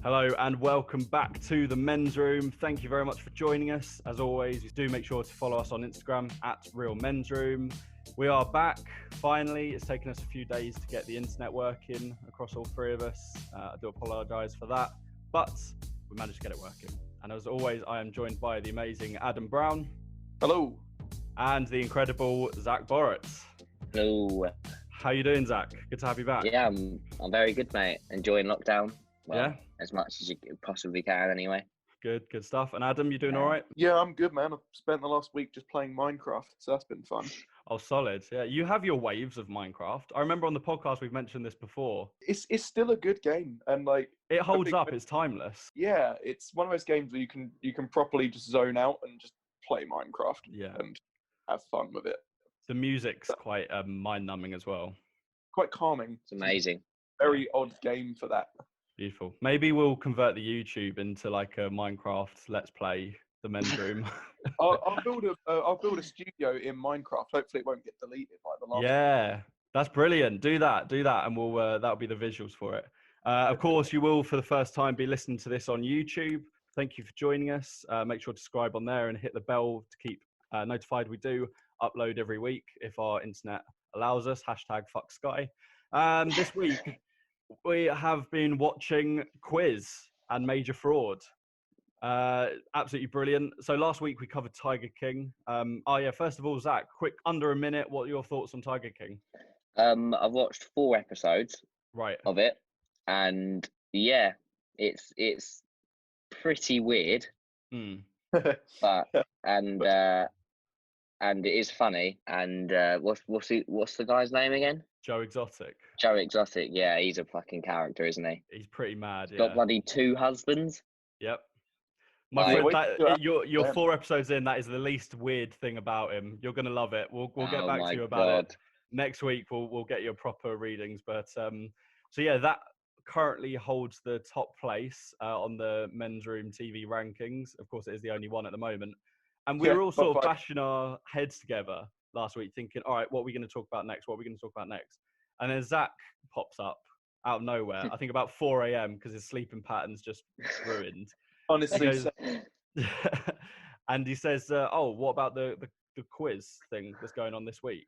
Hello and welcome back to the men's room. Thank you very much for joining us. As always, do make sure to follow us on Instagram at Real Men's Room. We are back. Finally, it's taken us a few days to get the internet working across all three of us. I do apologise for that, but we managed to get it working. And as always, I am joined by the amazing Adam Brown. Hello. And the incredible Zach Borrett. Hello. How you doing, Zach? Good to have you back. Yeah, I'm very good, mate. Enjoying lockdown. Well, yeah, as much as you possibly can, anyway. Good stuff. And Adam, you doing all right? Yeah, I'm good, man. I've spent the last week just playing Minecraft, so that's been fun. Oh, solid. Yeah, you have your waves of Minecraft. I remember on the podcast we've mentioned this before. It's still a good game, and like it holds up. It's timeless. Yeah, it's one of those games where you can properly just zone out and just play Minecraft. Yeah, and have fun with it. The music's quite mind-numbing as well. Quite calming. It's amazing. Very odd game for that. Beautiful. Maybe we'll convert the YouTube into like a Minecraft Let's Play the men's room. I'll build a studio in Minecraft. Hopefully, it won't get deleted like the last. Yeah, that's brilliant. Do that, and we'll that'll be the visuals for it. Of course, you will for the first time be listening to this on YouTube. Thank you for joining us. Make sure to subscribe on there and hit the bell to keep notified. We do upload every week if our internet allows us. #FuckSky. This week we have been watching Quiz and Major Fraud. Absolutely brilliant. So last week we covered Tiger King. First of all, Zach, quick under a minute. What are your thoughts on Tiger King? I've watched 4 episodes of it, and yeah, it's pretty weird. But and it is funny. And what's the guy's name again? Joe Exotic. Joe Exotic. Yeah, he's a fucking character, isn't he? He's pretty mad. He's got bloody 2 husbands. Yep. My friend, you're 4 episodes in. That is the least weird thing about him. You're gonna love it. We'll get back to you about it next week. We'll get your proper readings. But so yeah, that currently holds the top place on the men's room TV rankings. Of course, it is the only one at the moment. And we were all sort of bashing our heads together last week, thinking, all right, what are we going to talk about next? And then Zach pops up out of nowhere. I think about 4 a.m. because his sleeping pattern's just ruined. Honestly, and he says, "Oh, what about the quiz thing that's going on this week?"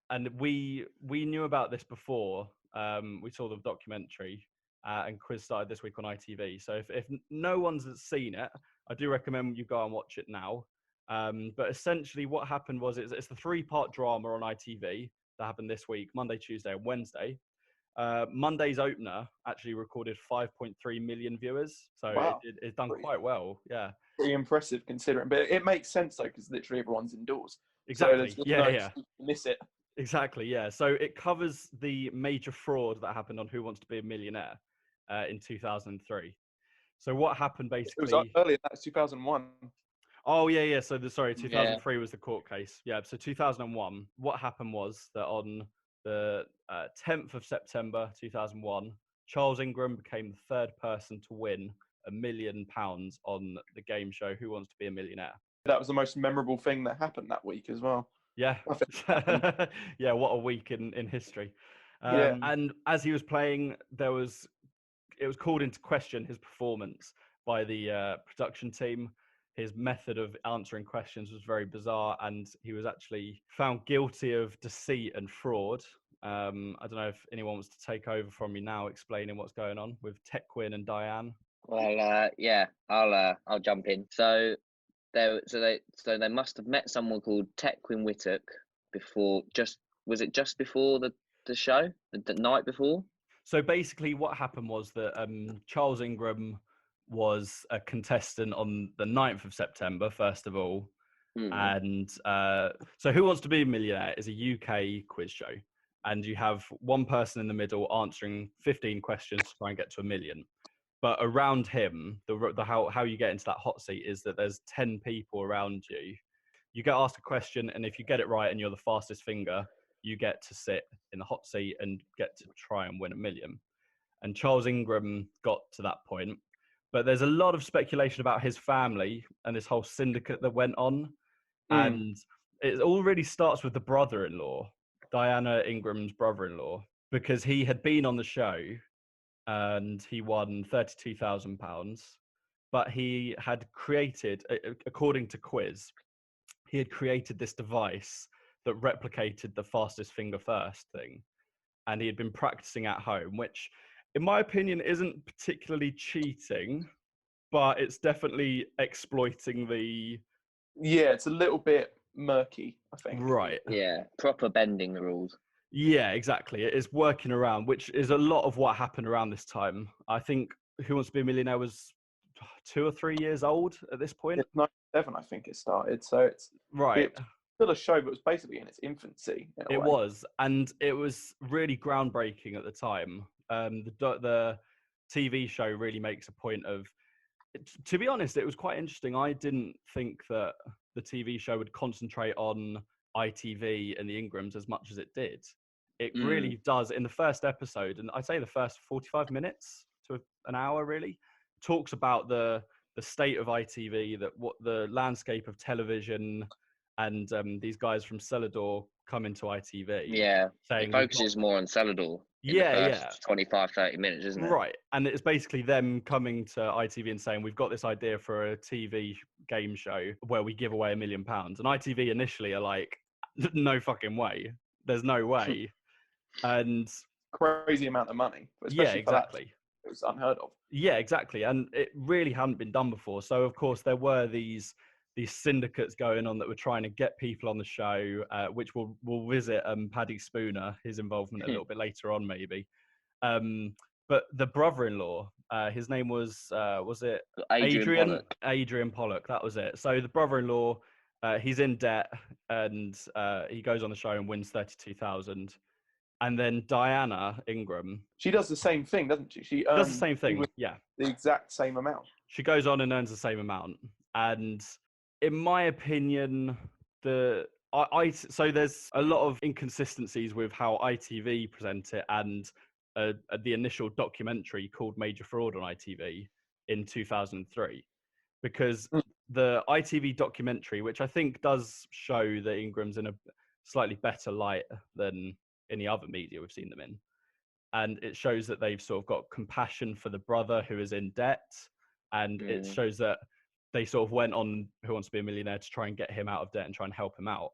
And we knew about this before. We saw the documentary, and quiz started this week on ITV. So if no one's seen it, I do recommend you go and watch it now. But essentially, what happened was it's the 3-part drama on ITV that happened this week, Monday, Tuesday, and Wednesday. Monday's opener actually recorded 5.3 million viewers, so wow. It's done quite well. Yeah, pretty impressive considering, but it makes sense though because literally everyone's indoors. Exactly. So yeah. Miss it. Exactly. Yeah. So it covers the major fraud that happened on Who Wants to Be a Millionaire in 2003. So what happened basically? It was earlier. That was 2001. Oh yeah. So 2003 was the court case. Yeah. So 2001. What happened was that on the 10th of September 2001, Charles Ingram became the 3rd person to win £1 million on the game show Who Wants to Be a Millionaire. That was the most memorable thing that happened that week as well. Yeah. Yeah, what a week in history. And as he was playing, it was called into question, his performance, by the production team. His method of answering questions was very bizarre, and he was actually found guilty of deceit and fraud. I don't know if anyone wants to take over from me now, explaining what's going on with Tequin and Diane. Well, yeah, I'll jump in. So they must have met someone called Tequin Whittock before. Was it just before the show, the night before? So basically, what happened was that Charles Ingram was a contestant on the 9th of September, first of all. And so Who Wants to Be a Millionaire is a UK quiz show. And you have one person in the middle answering 15 questions to try and get to 1 million. But around him, how you get into that hot seat is that there's 10 people around you. You get asked a question, and if you get it right and you're the fastest finger, you get to sit in the hot seat and get to try and win 1 million. And Charles Ingram got to that point. But there's a lot of speculation about his family and this whole syndicate that went on. And it all really starts with the brother-in-law, Diana Ingram's brother-in-law, because he had been on the show and he won £32,000. But he had created, according to Quiz, he had created this device that replicated the fastest finger first thing. And he had been practicing at home, which, in my opinion, isn't particularly cheating, but it's definitely exploiting the... Yeah, it's a little bit murky, I think. Right. Yeah, proper bending the rules. Yeah, exactly. It is working around, which is a lot of what happened around this time. I think Who Wants to Be a Millionaire was 2 or 3 years old at this point. It's 97, I think it started. So it's still a show, but it was basically in its infancy. It was, and it was really groundbreaking at the time. The TV show really makes a point of... To be honest, it was quite interesting. I didn't think that the TV show would concentrate on ITV and the Ingrams as much as it did. It really does. In the first episode, and I'd say the first 45 minutes to an hour, really talks about the state of ITV, that what the landscape of television, and these guys from Celador come into ITV. Yeah, saying it focuses more on Celador. In the first 25-30 minutes, isn't it? Right, and it's basically them coming to ITV and saying, we've got this idea for a TV game show where we give away £1 million. And ITV initially are like, no fucking way. There's no way. And crazy amount of money. Yeah, exactly. It was unheard of. Yeah, exactly. And it really hadn't been done before. So, of course, there were these syndicates going on that were trying to get people on the show, which we'll visit Paddy Spooner, his involvement a little bit later on, maybe. But the brother-in-law, his name was it Adrian Pollock? That was it. So the brother-in-law, he's in debt, and he goes on the show and wins 32,000. And then Diana Ingram, she does the same thing, doesn't she? She does the same thing. Yeah, the exact same amount. She goes on and earns the same amount. And in my opinion, so there's a lot of inconsistencies with how ITV present it and the initial documentary called Major Fraud on ITV in 2003, because the ITV documentary, which I think does show the Ingrams in a slightly better light than any other media we've seen them in, and it shows that they've sort of got compassion for the brother who is in debt, and it shows that they sort of went on Who Wants to Be a Millionaire to try and get him out of debt and try and help him out.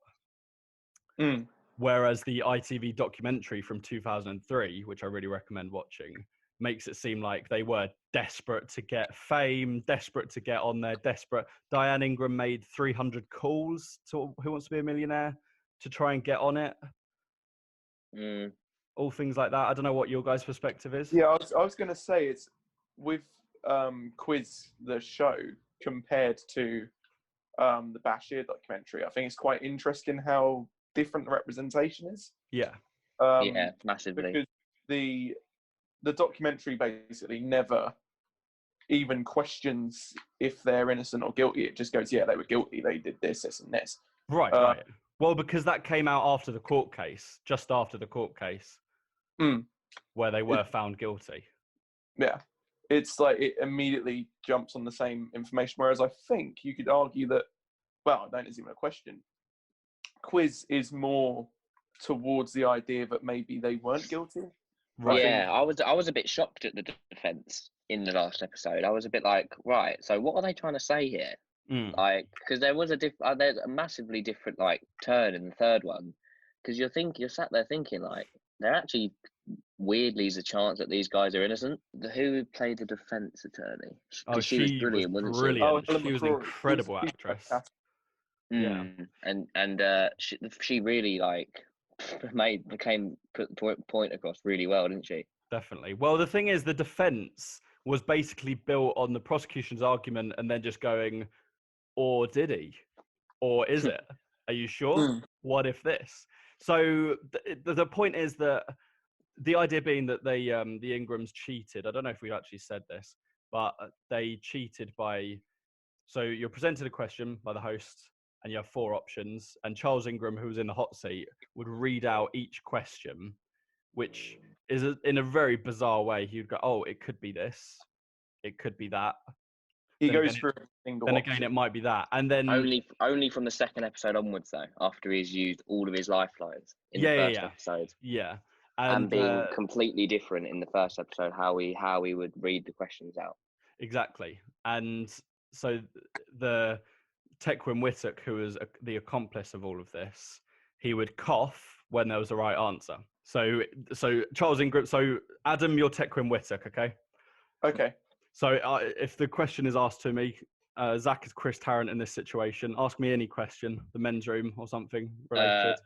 Whereas the ITV documentary from 2003, which I really recommend watching, makes it seem like they were desperate to get fame, desperate to get on there, desperate. Diane Ingram made 300 calls to Who Wants to Be a Millionaire to try and get on it. All things like that. I don't know what your guys' perspective is. Yeah, I was going to say, it's with Quiz, the show, compared to the Bashir documentary. I think it's quite interesting how different the representation is. Yeah. Yeah, massively. Because the documentary basically never even questions if they're innocent or guilty. It just goes, yeah, they were guilty. They did this, this, and this. Right, right. Well, because that came out after the court case, just after the court case, where they were found guilty. Yeah. It's like it immediately jumps on the same information. Whereas I think you could argue that, well, that isn't even a question. Quiz is more towards the idea that maybe they weren't guilty. Right. Yeah, I was a bit shocked at the defense in the last episode. I was a bit like, right, so what are they trying to say here? Like, because there was there's a massively different like turn in the third one. Because you're sat there thinking like, there actually weirdly is a chance that these guys are innocent. Who played the defense attorney? She was brilliant, wasn't she? Oh, she was an incredible actress. Yeah, and she really like put the point across really well, didn't she? Definitely. Well, the thing is, the defense was basically built on the prosecution's argument and then just going, or did he? Or is it? Are you sure? What if this? So the point is that the idea being that they the Ingrams cheated. I don't know if we actually said this, but they cheated by... So you're presented a question by the host and you have 4 options, and Charles Ingram, who was in the hot seat, would read out each question, which is in a very bizarre way. He would go, oh, it could be this. It could be that. He goes through a single option. Again, it might be that. And then only from the second episode onwards, though, after he's used all of his lifelines in the first episode. Yeah. and being completely different in the first episode, how we would read the questions out. Exactly. And so the Tequin Whittock, who was the accomplice of all of this, he would cough when there was the right answer. So Charles Ingram. So Adam, you're Tequin Whittock, okay? Okay. So if the question is asked to me, Zach is Chris Tarrant in this situation. Ask me any question, the men's room or something related.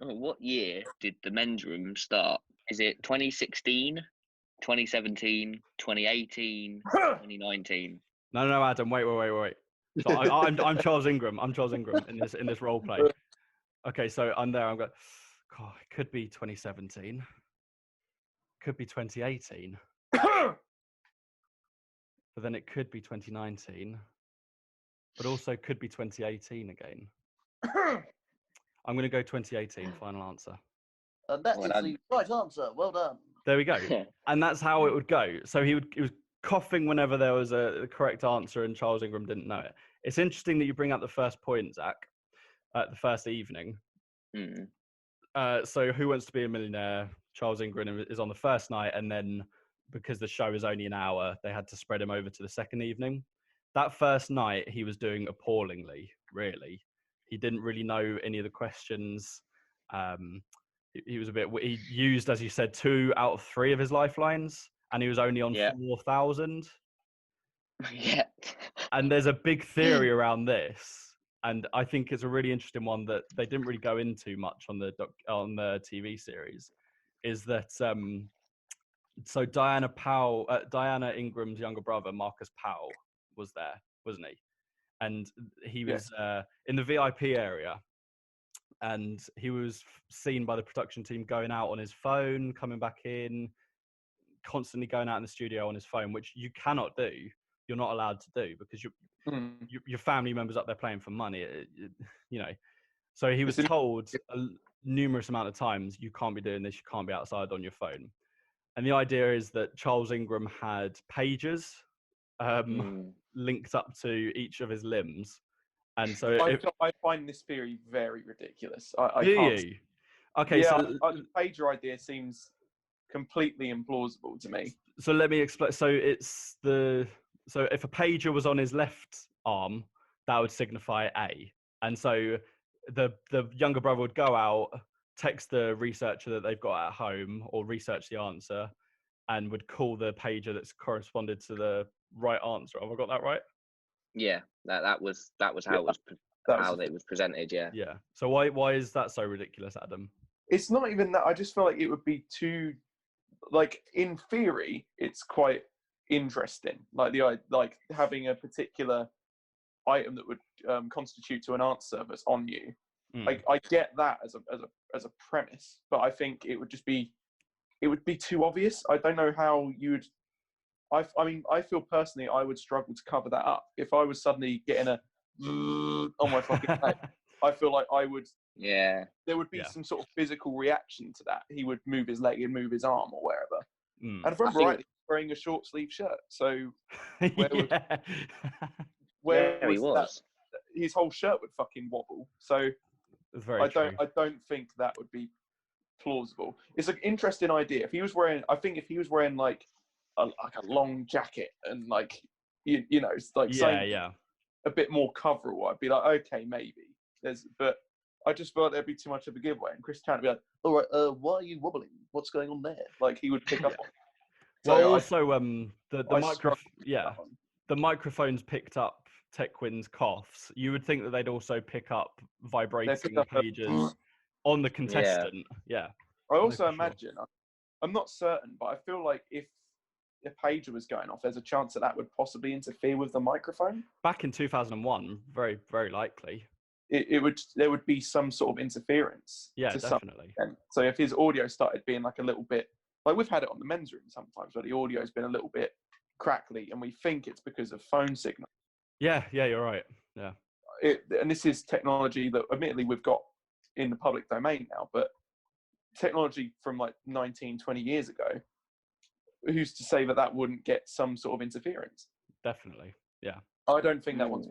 What year did the men's room start? Is it 2016, 2017, 2018, 2019? No, Adam. Wait. So I'm Charles Ingram. I'm Charles Ingram in this role play. Okay, so I'm there. I'm going. God, it could be 2017. Could be 2018. But then it could be 2019. But also could be 2018 again. I'm going to go 2018. Final answer. And that is the right answer. Well done. There we go. And that's how it would go. So he was coughing whenever there was a correct answer, and Charles Ingram didn't know it. It's interesting that you bring up the first point, Zach, at the first evening. So Who Wants to Be a Millionaire? Charles Ingram is on the first night, and then because the show is only an hour, they had to spread him over to the second evening. That first night, he was doing appallingly, really. He didn't really know any of the questions. He was he used, as you said, 2 out of 3 of his lifelines, and he was only on 4,000. Yeah. And there's a big theory around this, and I think it's a really interesting one that they didn't really go into much on the TV series, is that so Diana Ingram's younger brother, Marcus Powell, was there, wasn't he? And he was in the VIP area, and he was seen by the production team going out on his phone, coming back in, constantly going out in the studio on his phone, which you cannot do. You're not allowed to do, because your family members up there playing for money, you know. So he was told a numerous amount of times, you can't be doing this, you can't be outside on your phone. And the idea is that Charles Ingram had pagers linked up to each of his limbs. And so I find this theory very ridiculous. Do you? Okay, yeah, so the pager idea seems completely implausible to me. So let me explain. So if a pager was on his left arm, that would signify A. And so the younger brother would go out, text the researcher that they've got at home, or research the answer, and would call the pager that's corresponded to the right answer. Have I got that right? Yeah, that was how it was presented. Yeah. Yeah. So why is that so ridiculous, Adam? It's not even that. I just feel like it would be too, like, in theory, it's quite interesting. Like having a particular item that would constitute to an answer that's on you. Like, I get that as a premise, but I think it would be too obvious. I don't know how you would. I mean, I feel personally I would struggle to cover that up. If I was suddenly getting a on my fucking head, I feel like I would. Yeah. There would be some sort of physical reaction to that. He would move his leg and move his arm or wherever. And if I'm right, he's wearing a short sleeve shirt. So where he was. His whole shirt would fucking wobble. So I don't think that would be plausible. It's an interesting idea. If he was wearing like a long jacket and like you know, it's like a bit more coverall, I'd be like, okay, maybe. But I just felt there'd be too much of a giveaway, and Chris Tarrant would be like, all right, why are you wobbling? What's going on there? Like, he would pick up on. Well, also the microphones picked up Tequin's coughs. You would think that they'd also pick up vibrating pages on the contestant. Yeah. I also imagine, I'm not certain, but I feel like if a pager was going off, there's a chance that would possibly interfere with the microphone. Back in 2001, very, very likely. There would be some sort of interference. Yeah, definitely. So if his audio started being like a little bit, like we've had it on the men's room sometimes, where the audio's been a little bit crackly, and we think it's because of phone signal. Yeah, you're right. Yeah. And this is technology that admittedly we've got in the public domain now, but technology from like 19, 20 years ago, who's to say that wouldn't get some sort of interference? Definitely, yeah. I don't think that one's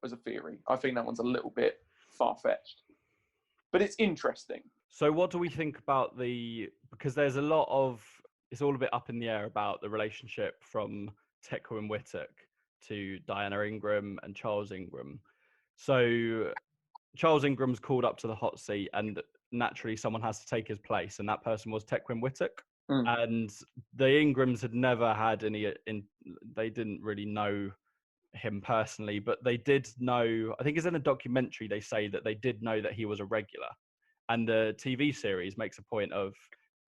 as a theory. I think that one's a little bit far-fetched. But it's interesting. So what do we think about because there's a lot of, it's all a bit up in the air about the relationship from Tequin Whittock to Diana Ingram and Charles Ingram. So Charles Ingram's called up to the hot seat, and naturally someone has to take his place, and that person was Tequin Whittock. And the Ingrams had never had they didn't really know him personally, but they did know, I think it's in a documentary, they say that they did know that he was a regular. And the TV series makes a point of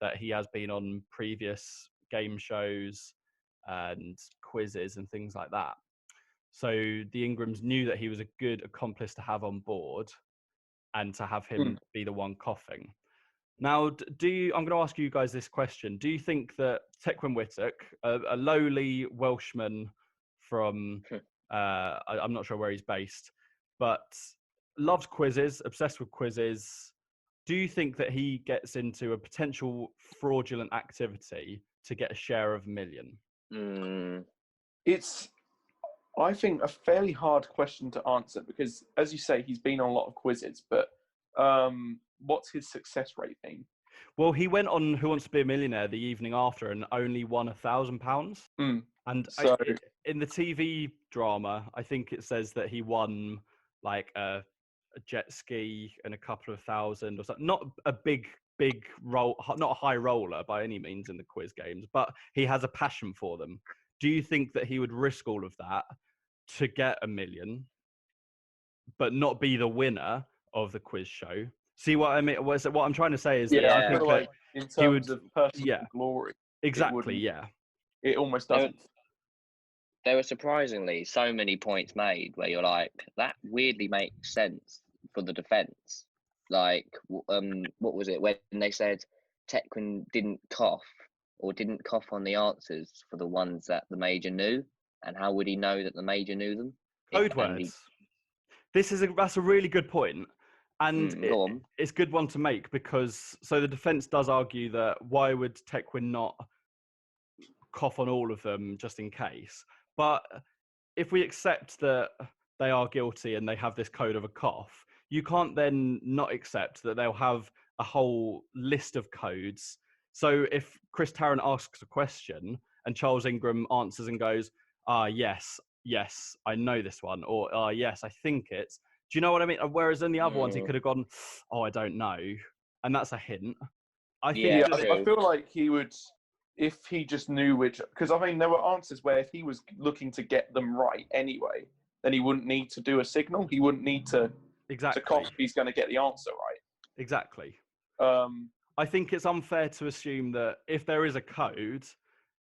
that he has been on previous game shows and quizzes and things like that. So the Ingrams knew that he was a good accomplice to have on board and to have him be the one coughing. Now, I'm going to ask you guys this question. Do you think that Tequin Whittock, a lowly Welshman from, I'm not sure where he's based, but loves quizzes, obsessed with quizzes, do you think that he gets into a potential fraudulent activity to get a share of $1 million? It's, I think, a fairly hard question to answer because, as you say, he's been on a lot of quizzes, but what's his success rate been? Well, he went on Who Wants to Be a Millionaire the evening after and only won £1,000. And so, in the TV drama, I think it says that he won like a jet ski and a couple of thousand or something. Not a big roll, not a high roller by any means in the quiz games, but he has a passion for them. Do you think that he would risk all of that to get $1 million, but not be the winner of the quiz show? See what I mean? What I'm trying to say is that I think like in terms of personal glory, exactly, it almost doesn't. There were surprisingly so many points made where you're like, that weirdly makes sense for the defence. Like, what was it when they said Tequin didn't cough on the answers for the ones that the Major knew, and how would he know that the Major knew them? Code words. That's a really good point. And it's a good one to make because, so the defence does argue that why would Tequin not cough on all of them just in case? But if we accept that they are guilty and they have this code of a cough, you can't then not accept that they'll have a whole list of codes. So if Chris Tarrant asks a question and Charles Ingram answers and goes, yes, I know this one, or yes, I think it's, do you know what I mean? Whereas in the other ones, he could have gone, I don't know. And that's a hint. I feel like he would, if he just knew which, because I mean, there were answers where if he was looking to get them right anyway, then he wouldn't need to do a signal. He wouldn't need to cough if he's going to get the answer right. Exactly. I think it's unfair to assume that if there is a code,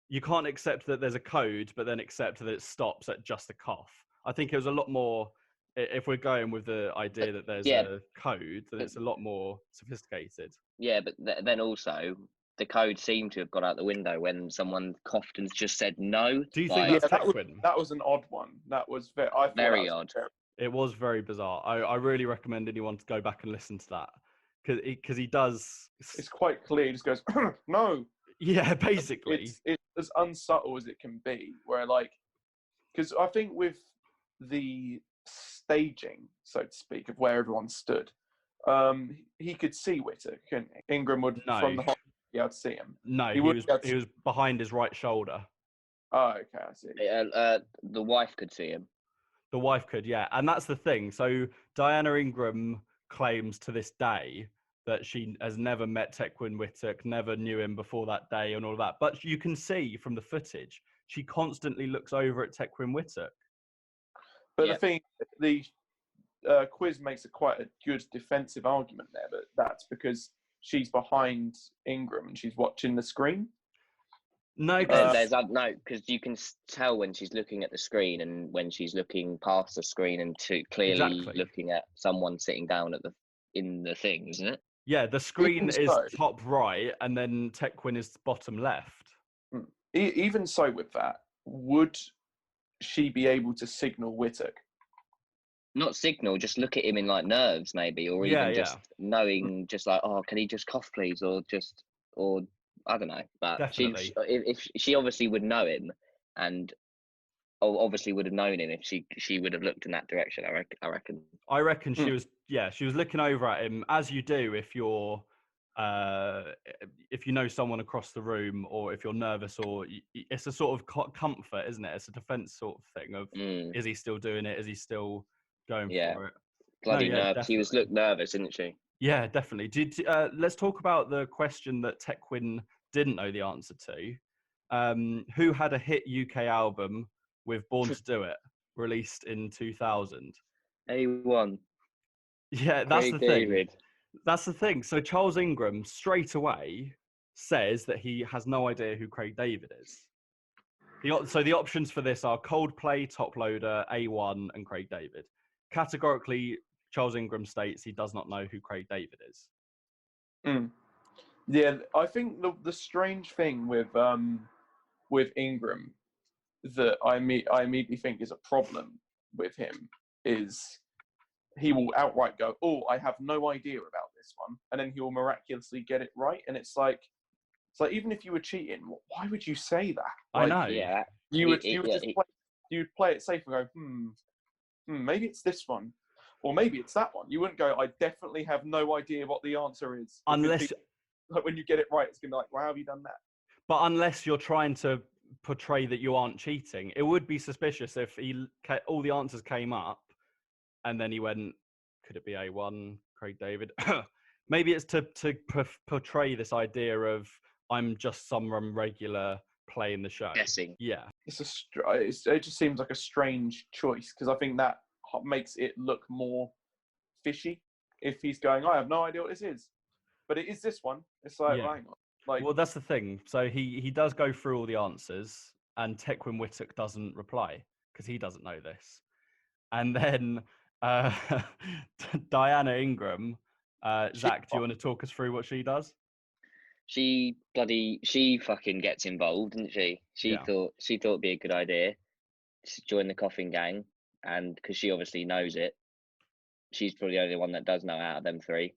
you can't accept that there's a code, but then accept that it stops at just a cough. I think it was a lot more, if we're going with the idea that there's a code, then it's a lot more sophisticated. Yeah, but then also, the code seemed to have got out the window when someone coughed and just said no. Do you think that's Tequin? That was an odd one. That was very odd. It was very bizarre. I really recommend anyone to go back and listen to that because he does. It's quite clear. He just goes, no. Yeah, basically. It's as unsubtle as it can be. Where because I think with the staging, so to speak, of where everyone stood, he could see Whittock, couldn't he? Ingram would from the hot. Yeah, I'd see him. No, he was behind his right shoulder. Oh, okay, I see. The wife could see him. The wife could, yeah. And that's the thing. So Diana Ingram claims to this day that she has never met Tequin Whittock, never knew him before that day and all that. But you can see from the footage, she constantly looks over at Tequin Whittock. But the thing, the quiz makes quite a good defensive argument there, but that's because she's behind Ingram and she's watching the screen. No, because you can tell when she's looking at the screen and when she's looking past the screen and clearly looking at someone sitting down in the thing, isn't it? Yeah, the screen is top right and then Tequin is bottom left. Even so, with that, would she be able to signal Whittock? Not signal, just look at him in like nerves, maybe, or even just knowing, just like, can he just cough, please, or I don't know. But if she obviously would know him, and obviously would have known him if she would have looked in that direction. I reckon. I reckon she was looking over at him, as you do if you're if you know someone across the room, or if you're nervous, or it's a sort of comfort, isn't it? It's a defense sort of thing of, is he still doing it? Is he still going for it? Bloody nervous. She looked nervous, didn't she? Yeah, definitely. Let's talk about the question that Tequin didn't know the answer to. Who had a hit UK album with Born to Do It, released in 2000? A1. Yeah, that's the thing. That's the thing. So Charles Ingram straight away says that he has no idea who Craig David is. So the options for this are Coldplay, Top Loader, A1, and Craig David. Categorically, Charles Ingram states he does not know who Craig David is. Yeah, I think the strange thing with Ingram that I immediately think is a problem with him is he will outright go, "Oh, I have no idea about this one," and then he will miraculously get it right. And it's like even if you were cheating, why would you say that? I know. Yeah. You would just play it safe and go, maybe it's this one, or maybe it's that one. You wouldn't go, "I definitely have no idea what the answer is." Unless, when you get it right, it's gonna be like, "Wow, have you done that?" But unless you're trying to portray that you aren't cheating, it would be suspicious if all the answers came up, and then he went, "Could it be A1, Craig David?" Maybe it's to portray this idea of, I'm just someone regular playing the show. Guessing. Yeah. It just seems like a strange choice, because I think that makes it look more fishy if he's going, "I have no idea what this is, but it is this one." It's like, hang on. Well, that's the thing. So he does go through all the answers, and Tequin Whittock doesn't reply because he doesn't know this. And then Diana Ingram, Zach, do you want to talk us through what she does? She fucking gets involved, didn't she? She thought it'd be a good idea to join the coffin gang, and because she obviously knows it, she's probably the only one that does know out of them three.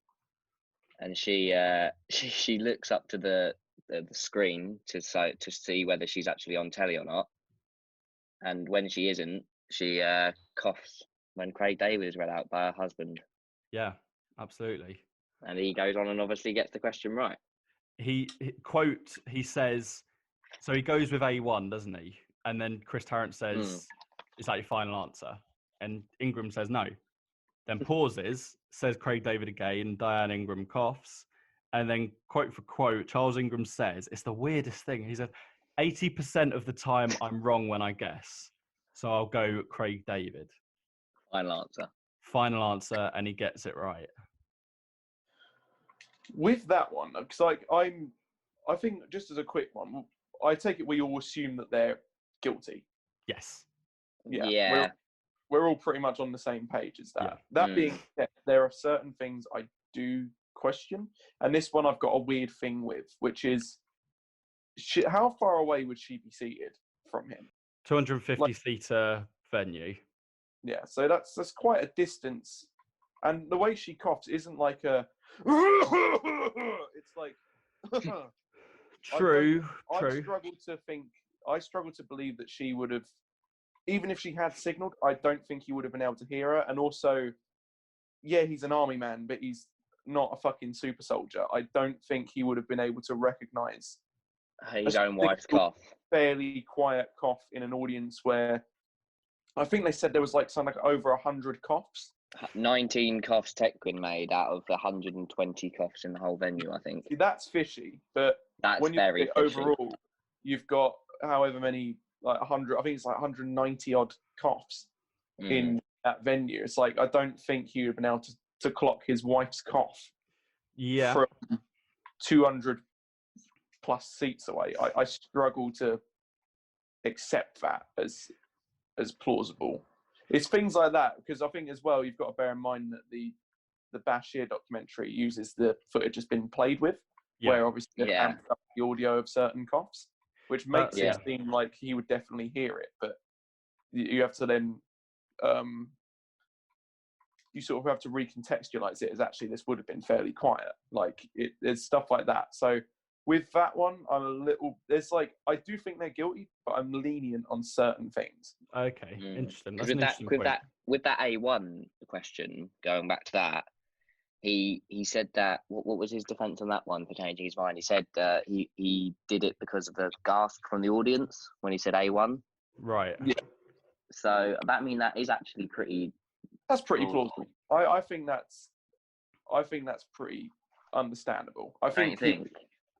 And she looks up to the screen to see whether she's actually on telly or not. And when she isn't, she coughs when Craig David is read out by her husband. Yeah, absolutely. And he goes on and obviously gets the question right. He says, so he goes with A1, doesn't he? And then Chris Tarrant says, "Is that your final answer?" And Ingram says no. Then pauses, says Craig David again, Diane Ingram coughs, and then quote for quote, Charles Ingram says, it's the weirdest thing. He said, 80% of the time I'm wrong when I guess. So I'll go Craig David. Final answer, and he gets it right. With that one, because I think, just as a quick one, I take it we all assume that they're guilty. Yes. Yeah. We're all pretty much on the same page as that. Yeah. That being said, there are certain things I do question, and this one I've got a weird thing with, which is, how far away would she be seated from him? 250-seater venue. Yeah, so that's quite a distance, and the way she coughs isn't like a. It's like. True. I struggle to believe that she would have, even if she had signalled, I don't think he would have been able to hear her. And also, yeah, he's an army man, but he's not a fucking super soldier. I don't think he would have been able to recognise his own wife's cough. Fairly quiet cough in an audience where I think they said there was something like over 100 coughs. 19 coughs Tequin made out of 120 coughs in the whole venue, I think. See, that's fishy, but when you look at overall, you've got however many, 100, I think it's 190 odd coughs in that venue. It's I don't think he would have been able to clock his wife's cough from 200 plus seats away. I struggle to accept that as plausible. It's things like that, because I think as well you've got to bear in mind that the Bashir documentary uses the footage that's been played with, where obviously they amped up the audio of certain coughs, which makes it seem like he would definitely hear it. But you have to then you sort of have to recontextualize it as actually this would have been fairly quiet. There's stuff like that. So with that one, I'm a little. I do think they're guilty, but I'm lenient on certain things. Okay, interesting. With that A1 question, going back to that, he said that what was his defense on that one for changing his mind? He said he did it because of the gasp from the audience when he said A1. Right. Yeah. So that is actually pretty. That's pretty plausible. I think that's pretty understandable. I think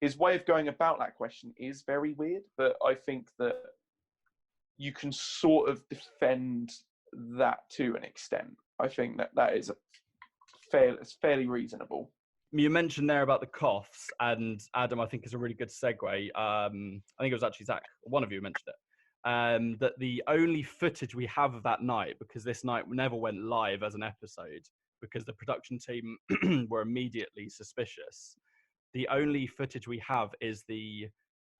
his way of going about that question is very weird, but I think that you can sort of defend that to an extent. I think that is it's fairly reasonable. You mentioned there about the coughs, and Adam, I think is a really good segue. I think it was actually Zach, one of you mentioned it, that the only footage we have of that night, because this night never went live as an episode, because the production team were immediately suspicious. The only footage we have is the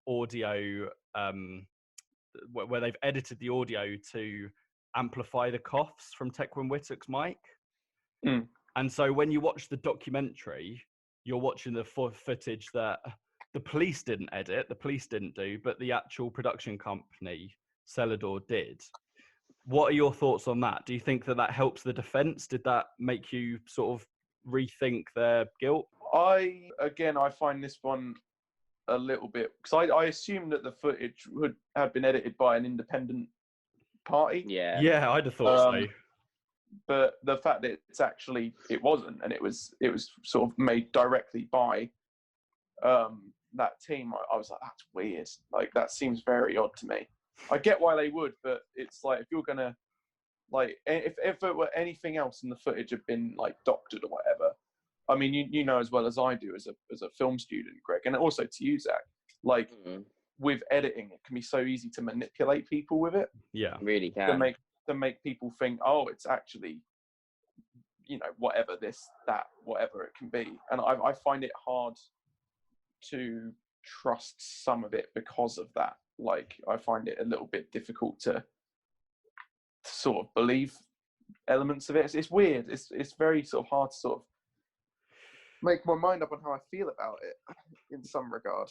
audio, where they've edited the audio to amplify the coughs from Tequin Whittock's mic. Mm. And so when you watch the documentary, you're watching the footage that the police didn't edit, the police didn't do, but the actual production company, Celador, did. What are your thoughts on that? Do you think that helps the defense? Did that make you sort of rethink their guilt? I find this one a little bit, because I assume that the footage had been edited by an independent party. Yeah, I'd have thought so. But the fact that it wasn't, and it was sort of made directly by that team, I was like, that's weird. Like, that seems very odd to me. I get why they would, but it's like, if you're gonna, like, if it were anything else in the footage had been like doctored or whatever, I mean, you know as well as I do as a film student, Greg, and also to you, Zach, like with editing, it can be so easy to manipulate people with it. Yeah, really can. To make people think, oh, it's actually, whatever whatever it can be. And I find it hard to trust some of it because of that. Like, I find it a little bit difficult to sort of believe elements of it. It's weird. It's very sort of hard to sort of make my mind up on how I feel about it in some regard.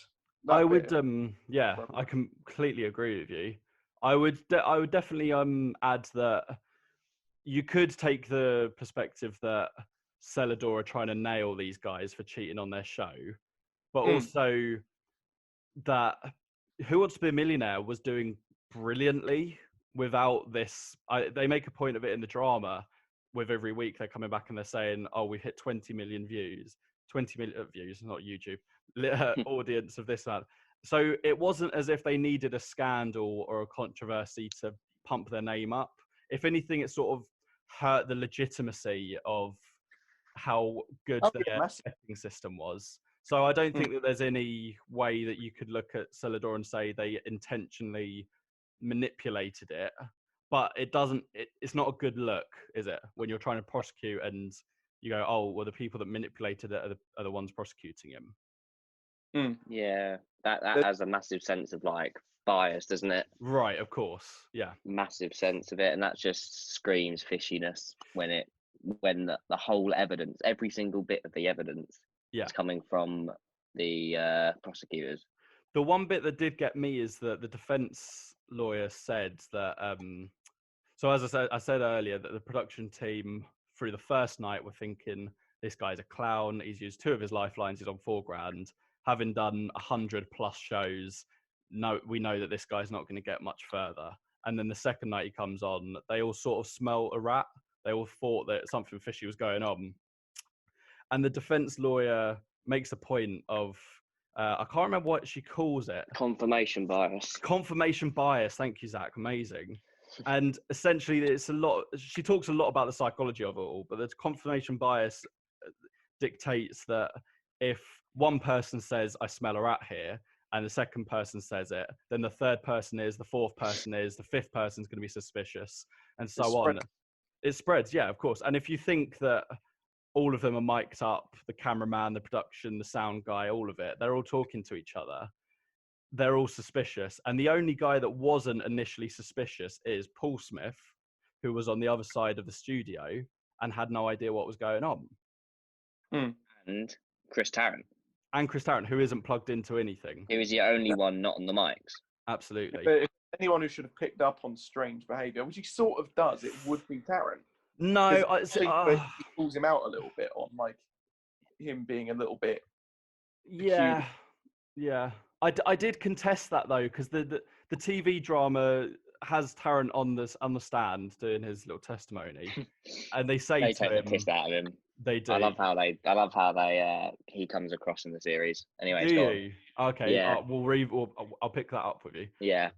I would, I completely agree with you. I would definitely add that you could take the perspective that Celador are trying to nail these guys for cheating on their show, but also that Who Wants to Be a Millionaire was doing brilliantly without this. They make a point of it in the drama. With every week they're coming back and they're saying, "Oh, we've hit 20 million views, 20 million views, not YouTube, audience of this that." So it wasn't as if they needed a scandal or a controversy to pump their name up. If anything, it sort of hurt the legitimacy of how good their editing system was. So I don't think that there's any way that you could look at Celador and say they intentionally manipulated it. But it's not a good look, is it? When you're trying to prosecute and you go, oh, well, the people that manipulated it are the ones prosecuting him. Yeah, that has a massive sense of like bias, doesn't it? Right, of course. Yeah. Massive sense of it. And that just screams fishiness when the whole evidence, every single bit of the evidence is coming from the prosecutors. The one bit that did get me is that the defense lawyer said that, so as I said earlier, that the production team through the first night were thinking, this guy's a clown. He's used 2 of his lifelines. He's on $4,000. Having done 100+ shows, we know that this guy's not going to get much further. And then the second night he comes on, they all sort of smell a rat. They all thought that something fishy was going on. And the defense lawyer makes a point of, I can't remember what she calls it. Confirmation bias. Confirmation bias. Thank you, Zach. Amazing. And essentially, she talks a lot about the psychology of it all, but the confirmation bias dictates that if one person says, I smell a rat here, and the second person says it, then the third person is, the fourth person is, the fifth person's going to be suspicious, and so on. It spreads, yeah, of course. And if you think that all of them are mic'd up, the cameraman, the production, the sound guy, all of it, they're all talking to each other, they're all suspicious. And the only guy that wasn't initially suspicious is Paul Smith, who was on the other side of the studio and had no idea what was going on. And Chris Tarrant. And Chris Tarrant, who isn't plugged into anything. He was the only one not on the mics. Absolutely. If anyone who should have picked up on strange behaviour, which he sort of does, it would be Tarrant. No, he calls him out a little bit on, like, him being a little bit. Yeah, yeah. I did contest that though, because the TV drama has Tarrant on the stand doing his little testimony, and they say They to take him, the piss out of him. They do. I love how they he comes across in the series. Anyway, Do you? Okay. Yeah. I'll pick that up with you. Yeah.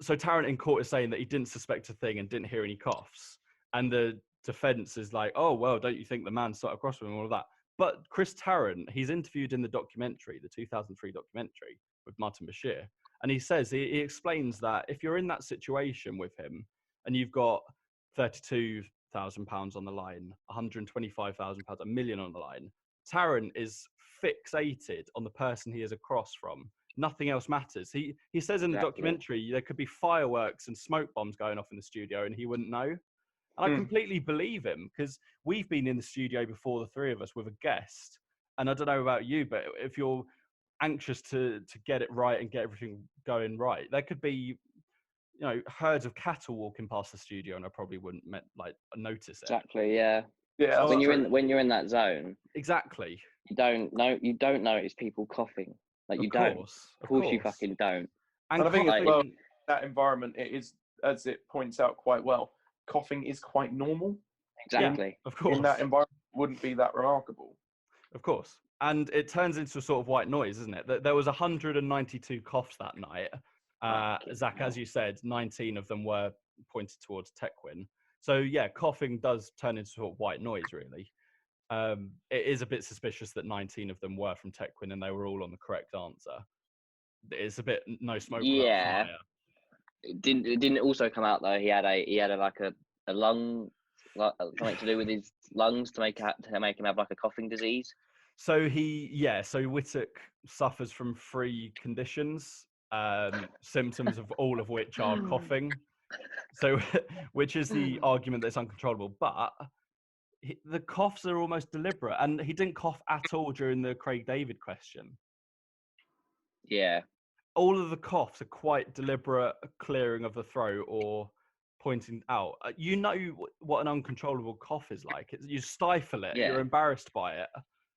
So Tarrant in court is saying that he didn't suspect a thing and didn't hear any coughs, and the defense is like, oh well, don't you think the man started across with him and all of that? But Chris Tarrant, he's interviewed in the documentary, the 2003 documentary with Martin Bashir, and he says he explains that if you're in that situation with him and you've got £32,000 on the line, £125,000, £1 million on the line, Tarrant is fixated on the person he is across from. Nothing else matters. He says in the documentary there could be fireworks and smoke bombs going off in the studio and he wouldn't know. And I completely believe him, because we've been in the studio before, the three of us, with a guest. And I don't know about you, but if you're anxious to get it right and get everything going right, there could be, herds of cattle walking past the studio, and I probably wouldn't notice it. Exactly. Yeah. Yeah. So when you're in that zone, exactly, you don't notice people coughing. Like you don't. Of course you fucking don't. And I think that environment, it is, as it points out quite well, coughing is quite normal. Exactly. Of course. In that environment, wouldn't be that remarkable. Of course. And it turns into a sort of white noise, isn't it? There was 192 coughs that night. Zach, as you said, 19 of them were pointed towards Tequin. So yeah, coughing does turn into sort of white noise, really. It is a bit suspicious that 19 of them were from Tequin and they were all on the correct answer. It's a bit no smoke without fire. It didn't also come out though. He had a lung, something to do with his lungs to make him have like a coughing disease. So Whittock suffers from 3 conditions, symptoms of all of which are coughing. So, which is the argument that's uncontrollable, but the coughs are almost deliberate, and he didn't cough at all during the Craig David question. Yeah. All of the coughs are quite deliberate clearing of the throat or pointing out. You know what an uncontrollable cough is like. You stifle it. Yeah. You're embarrassed by it.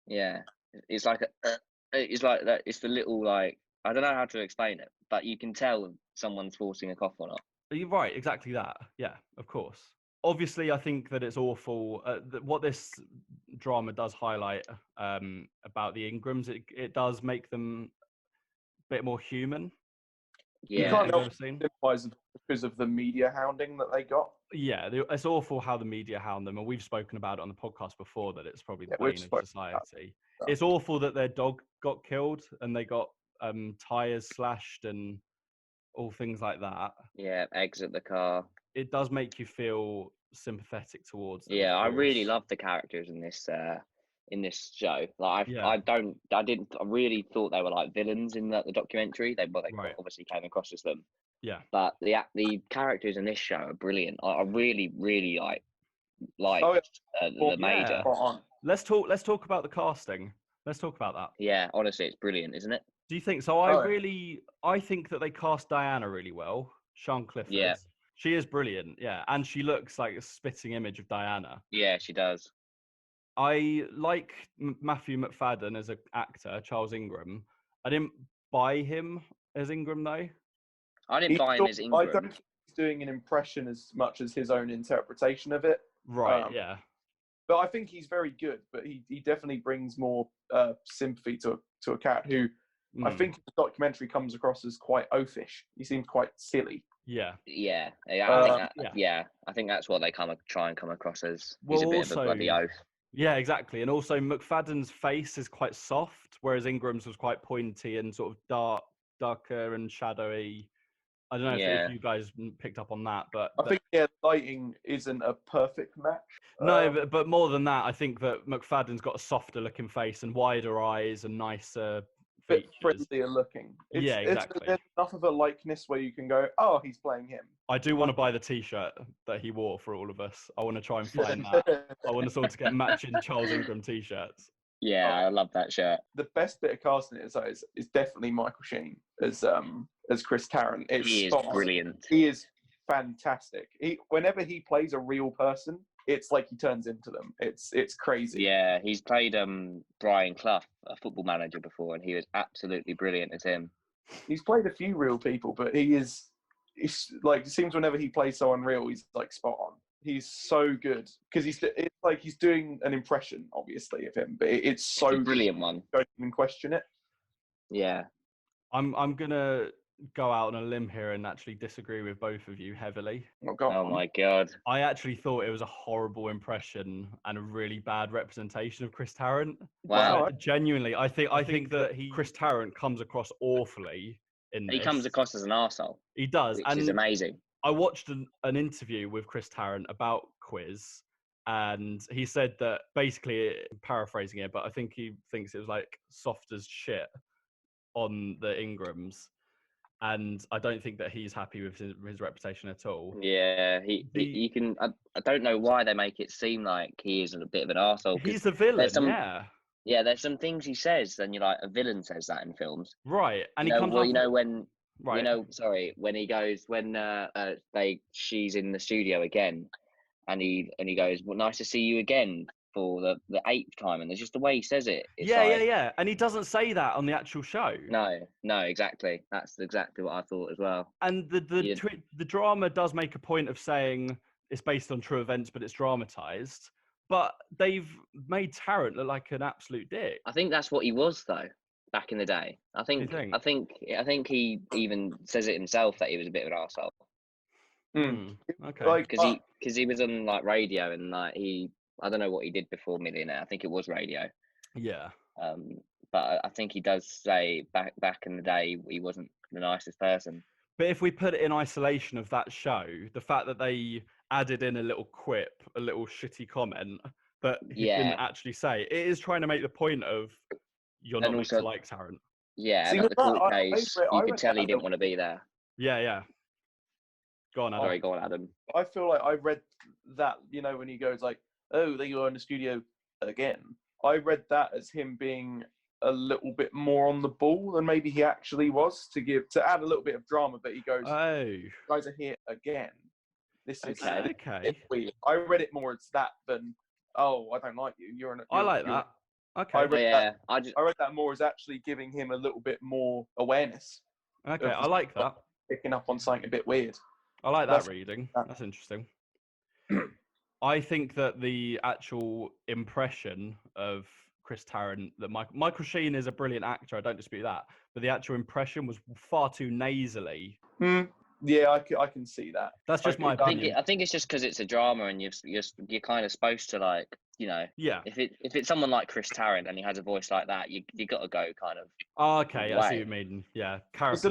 Yeah, it's like it's like that. It's the little I don't know how to explain it, but you can tell if someone's forcing a cough or not. You're right, exactly that. Yeah, of course. Obviously, I think that it's awful. What this drama does highlight about the Ingrams, it does make them bit more human. Yeah, you can't help sympathize because of the media hounding that they got. Yeah, it's awful how the media hound them, and we've spoken about it on the podcast before that it's probably the bane of society. It's awful that their dog got killed and they got tires slashed and all things like that. Yeah, eggs at the car. It does make you feel sympathetic towards them. Yeah, I really love the characters in this show. Like I really thought they were like villains in the documentary. They obviously came across as them. Yeah. But the characters in this show are brilliant. I really, really like the Major. Let's talk about the casting. Let's talk about that. Yeah, honestly, it's brilliant, isn't it? Do you think so? I think that they cast Diana really well. Sean Clifford. Yeah. She is brilliant. Yeah, and she looks like a spitting image of Diana. Yeah, she does. I like Matthew McFadden as an actor, Charles Ingram. I didn't buy him as Ingram, though. I didn't buy him as Ingram. I don't think he's doing an impression as much as his own interpretation of it. Right, yeah. But I think he's very good, but he definitely brings more sympathy to a cat who I think the documentary comes across as quite oafish. He seems quite silly. Yeah. Yeah. I think that's what they try and come across as. He's a bit of a bloody oaf. Yeah, exactly. And also McFadden's face is quite soft, whereas Ingram's was quite pointy and sort of darker and shadowy. I don't know if you guys picked up on that, but I think lighting isn't a perfect match. No, but more than that, I think that McFadden's got a softer looking face and wider eyes and nicer features. Friendlier looking. Exactly. There's enough of a likeness where you can go, oh, he's playing him. I do want to buy the T-shirt that he wore for all of us. I want to try and find that. I want us all to get matching Charles Ingram T-shirts. Yeah, I love that shirt. The best bit of casting is definitely Michael Sheen as Chris Tarrant. He is brilliant. He is fantastic. Whenever he plays a real person, it's like he turns into them. It's crazy. Yeah, he's played Brian Clough, a football manager, before, and he was absolutely brilliant as him. He's played a few real people, but it's like, it seems whenever he plays so unreal, he's like spot on. He's so good because it's like he's doing an impression, obviously, of him, but it's so a brilliant one. Don't even question it. Yeah, I'm gonna go out on a limb here and actually disagree with both of you heavily. Oh my God. I actually thought it was a horrible impression and a really bad representation of Chris Tarrant. Wow. Genuinely, I think that Chris Tarrant comes across awfully in this. He comes across as an arsehole. He does, which is amazing. I watched an interview with Chris Tarrant about Quiz, and he said that, basically, paraphrasing it, but I think he thinks it was like soft as shit on the Ingrams. And I don't think that he's happy with his reputation at all. Yeah, he can. I don't know why they make it seem like he is a bit of an arsehole. He's a villain, yeah. Yeah, there's some things he says, and you're like, a villain says that in films. Right, and he comes up... Right. When he goes, she's in the studio again, and he goes, well, nice to see you again for the 8th time, and there's just the way he says it. Yeah, and he doesn't say that on the actual show. No, exactly. That's exactly what I thought as well. And the drama does make a point of saying it's based on true events, but it's dramatized. But they've made Tarrant look like an absolute dick. I think that's what he was, though, back in the day. I think he even says it himself that he was a bit of an arsehole. Okay. Because he was on like radio, and like I don't know what he did before Millionaire. I think it was radio. Yeah. But I think he does say back in the day he wasn't the nicest person. But if we put it in isolation of that show, the fact that they added in a little quip, a little shitty comment that he didn't actually say, it is trying to make the point of you're not meant to like Tarrant. Yeah, and at the court case, you could tell he didn't want to be there. Yeah. Go on, Adam. Sorry, go on, Adam. I feel like I read that, when he goes like, oh, there you are in the studio again. I read that as him being a little bit more on the ball than maybe he actually was, to add a little bit of drama. But he goes, oh, you guys are here again. This is okay. It's weird. I read it more as that than, oh, I don't like you. I like that. Okay. I read that more as actually giving him a little bit more awareness. Okay, I like that. Picking up on something a bit weird. I like that reading. That's interesting. I think that the actual impression of Chris Tarrant, that Michael Sheen is a brilliant actor, I don't dispute that, but the actual impression was far too nasally. Yeah, I can see that. That's just my opinion. I think it's just because it's a drama, and you're kind of supposed to, like, yeah. If it's someone like Chris Tarrant and he has a voice like that, you got to go kind of. Oh, okay, I see what you mean. Yeah, caricature.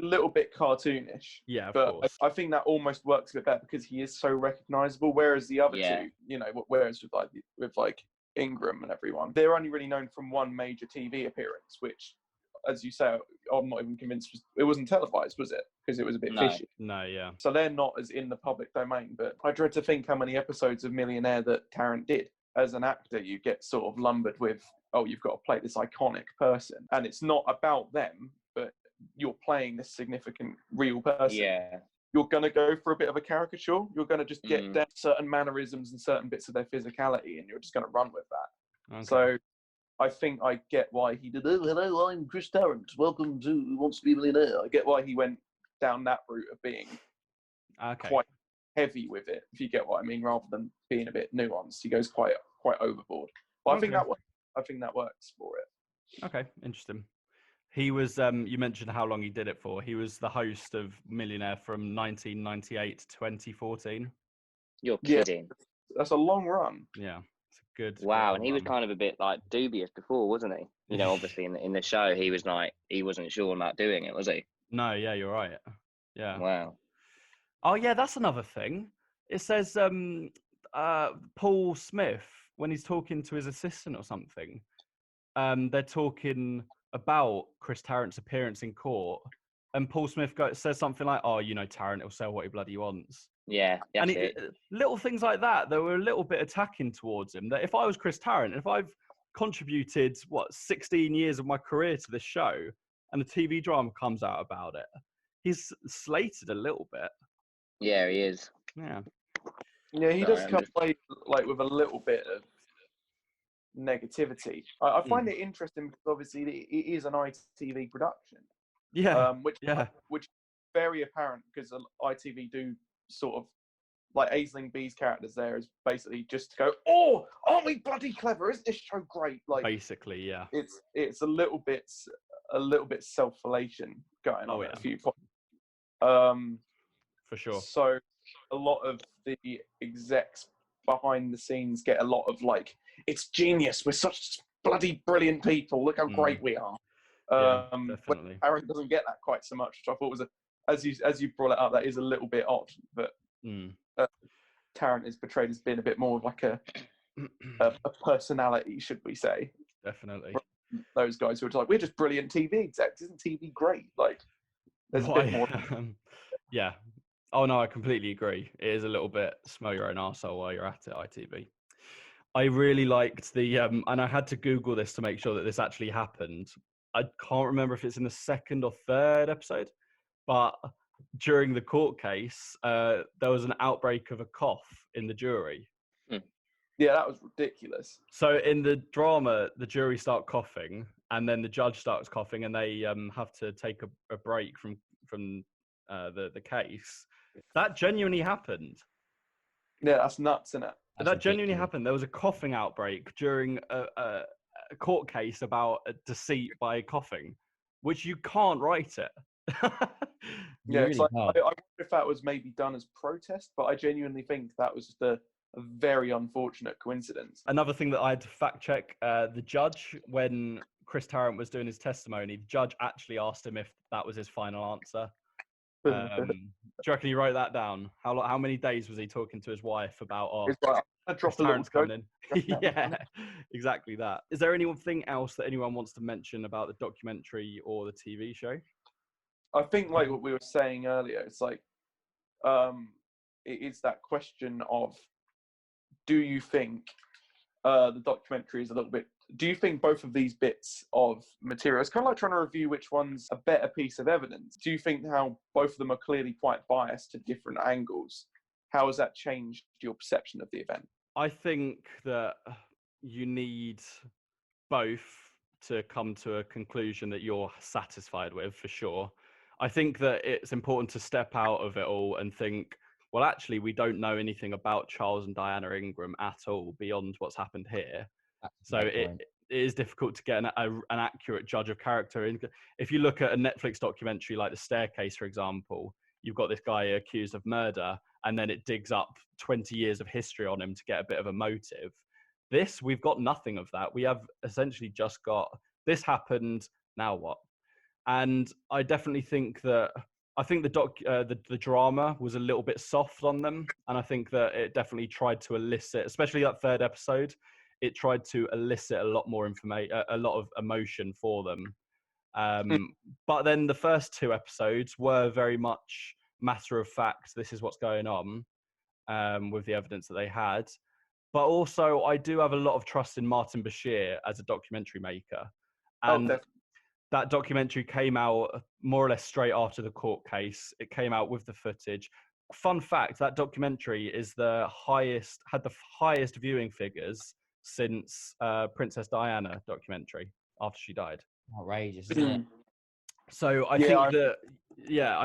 A little bit cartoonish. Yeah, but of course. I think that almost works a bit better because he is so recognizable. Whereas the other two, whereas with Ingram and everyone, they're only really known from one major TV appearance, which, as you say, I'm not even convinced it wasn't televised, was it? Because it was a bit fishy. No, yeah. So they're not as in the public domain. But I dread to think how many episodes of Millionaire that Tarrant did. As an actor, you get sort of lumbered with, oh, you've got to play this iconic person, and it's not about them, but you're playing this significant real person. Yeah. You're going to go for a bit of a caricature. You're going to just get down certain mannerisms and certain bits of their physicality, and you're just going to run with that. Okay. So I think I get why he did, oh, hello, I'm Chris Tarrant. Welcome to Who Wants to Be a Millionaire. I get why he went down that route of being quite heavy with it, if you get what I mean, rather than being a bit nuanced. He goes quite overboard. But I think that works for it. Okay, interesting. He was, you mentioned how long he did it for. He was the host of Millionaire from 1998 to 2014. You're kidding. Yeah, that's a long run. Yeah, it's a good. Wow, and he was kind of a bit like dubious before, wasn't he? Obviously in the show, he was like, he wasn't sure about doing it, was he? No, yeah, you're right. Yeah. Wow. Oh, yeah, that's another thing. It says Paul Smith, when he's talking to his assistant or something, they're talking about Chris Tarrant's appearance in court, and Paul Smith says something like, oh, Tarrant will sell what he bloody wants. Yeah, and little things like that were a little bit attacking towards him, that if I was Chris Tarrant, if I've contributed 16 years of my career to this show and a TV drama comes out about it, he's slated a little bit. Yeah, he is. Yeah. Yeah, he does Sorry, come away like with a little bit of negativity. I find it interesting because obviously it is an ITV production. Yeah. Which is very apparent because ITV do sort of like Aisling B's characters there is basically just to go, oh, aren't we bloody clever? Isn't this show great? Like basically, yeah. It's a little bit self-elation going on at a few points. For sure. So a lot of the execs behind the scenes get a lot of like, it's genius. We're such bloody brilliant people. Look how great we are. Definitely. Aaron doesn't get that quite so much, which I thought was as you brought it up, that is a little bit odd. But Tarrant is portrayed as being a bit more of like a personality, should we say? Definitely. Those guys who are like, we're just brilliant TV execs. Isn't TV great? Like, there's a bit more. Yeah. Oh no, I completely agree. It is a little bit smell your own arsehole while you're at it, ITV. I really liked the and I had to Google this to make sure that this actually happened. I can't remember if it's in the second or third episode, but during the court case, there was an outbreak of a cough in the jury. Yeah, that was ridiculous. So in the drama, the jury start coughing, and then the judge starts coughing, and they have to take a break from the case. That genuinely happened. Yeah, that's nuts, isn't it? That genuinely happened. There was a coughing outbreak during a court case about a deceit by coughing, which you can't write it. Yeah, really I wonder if that was maybe done as protest, but I genuinely think that was just a very unfortunate coincidence. Another thing that I had to fact check, the judge, when Chris Tarrant was doing his testimony, the judge actually asked him if that was his final answer. Do you reckon he wrote that down? How many days was he talking to his wife about, Chris Tarrant's coming in? Yeah, exactly that. Is there anything else that anyone wants to mention about the documentary or the TV show? I think like what we were saying earlier, it's like, it is that question of, do you think the documentary is a little bit, do you think both of these bits of material, it's kind of like trying to review which one's a better piece of evidence. Do you think how both of them are clearly quite biased to different angles? How has that changed your perception of the event? I think that you need both to come to a conclusion that you're satisfied with, for sure. I think that it's important to step out of it all and think, well, actually, we don't know anything about Charles and Diana Ingram at all beyond what's happened here. So it is difficult to get an accurate judge of character. If you look at a Netflix documentary like The Staircase, for example, you've got this guy accused of murder, and then it digs up 20 years of history on him to get a bit of a motive. We've got nothing of that. We have essentially just got, this happened, now what? And I definitely think that, the drama was a little bit soft on them. And I think that it definitely tried to elicit, especially that third episode, it tried to elicit a lot more information, a lot of emotion for them. But then the first two episodes were very much matter of fact. This is what's going on, with the evidence that they had. But also, I do have a lot of trust in Martin Bashir as a documentary maker. And that documentary came out more or less straight after the court case. It came out with the footage. Fun fact, that documentary is had the highest viewing figures since Princess Diana documentary after she died. Outrageous, isn't it? So I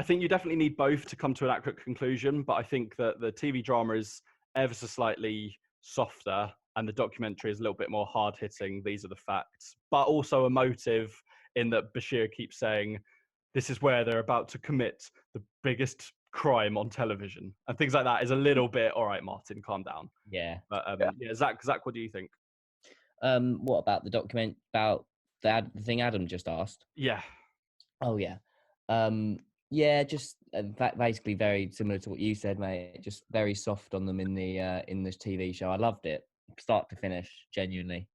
think you definitely need both to come to an accurate conclusion. But I think that the TV drama is ever so slightly softer, and the documentary is a little bit more hard hitting. These are the facts, but also emotive, in that Bashir keeps saying, this is where they're about to commit the biggest crime on television, and things like that is a little bit, all right, Martin, calm down. Yeah. But Zach, what do you think? What about the document, about the thing Adam just asked? Yeah. Oh, yeah. Yeah, just basically very similar to what you said, mate. Just very soft on them in this TV show. I loved it, start to finish, genuinely.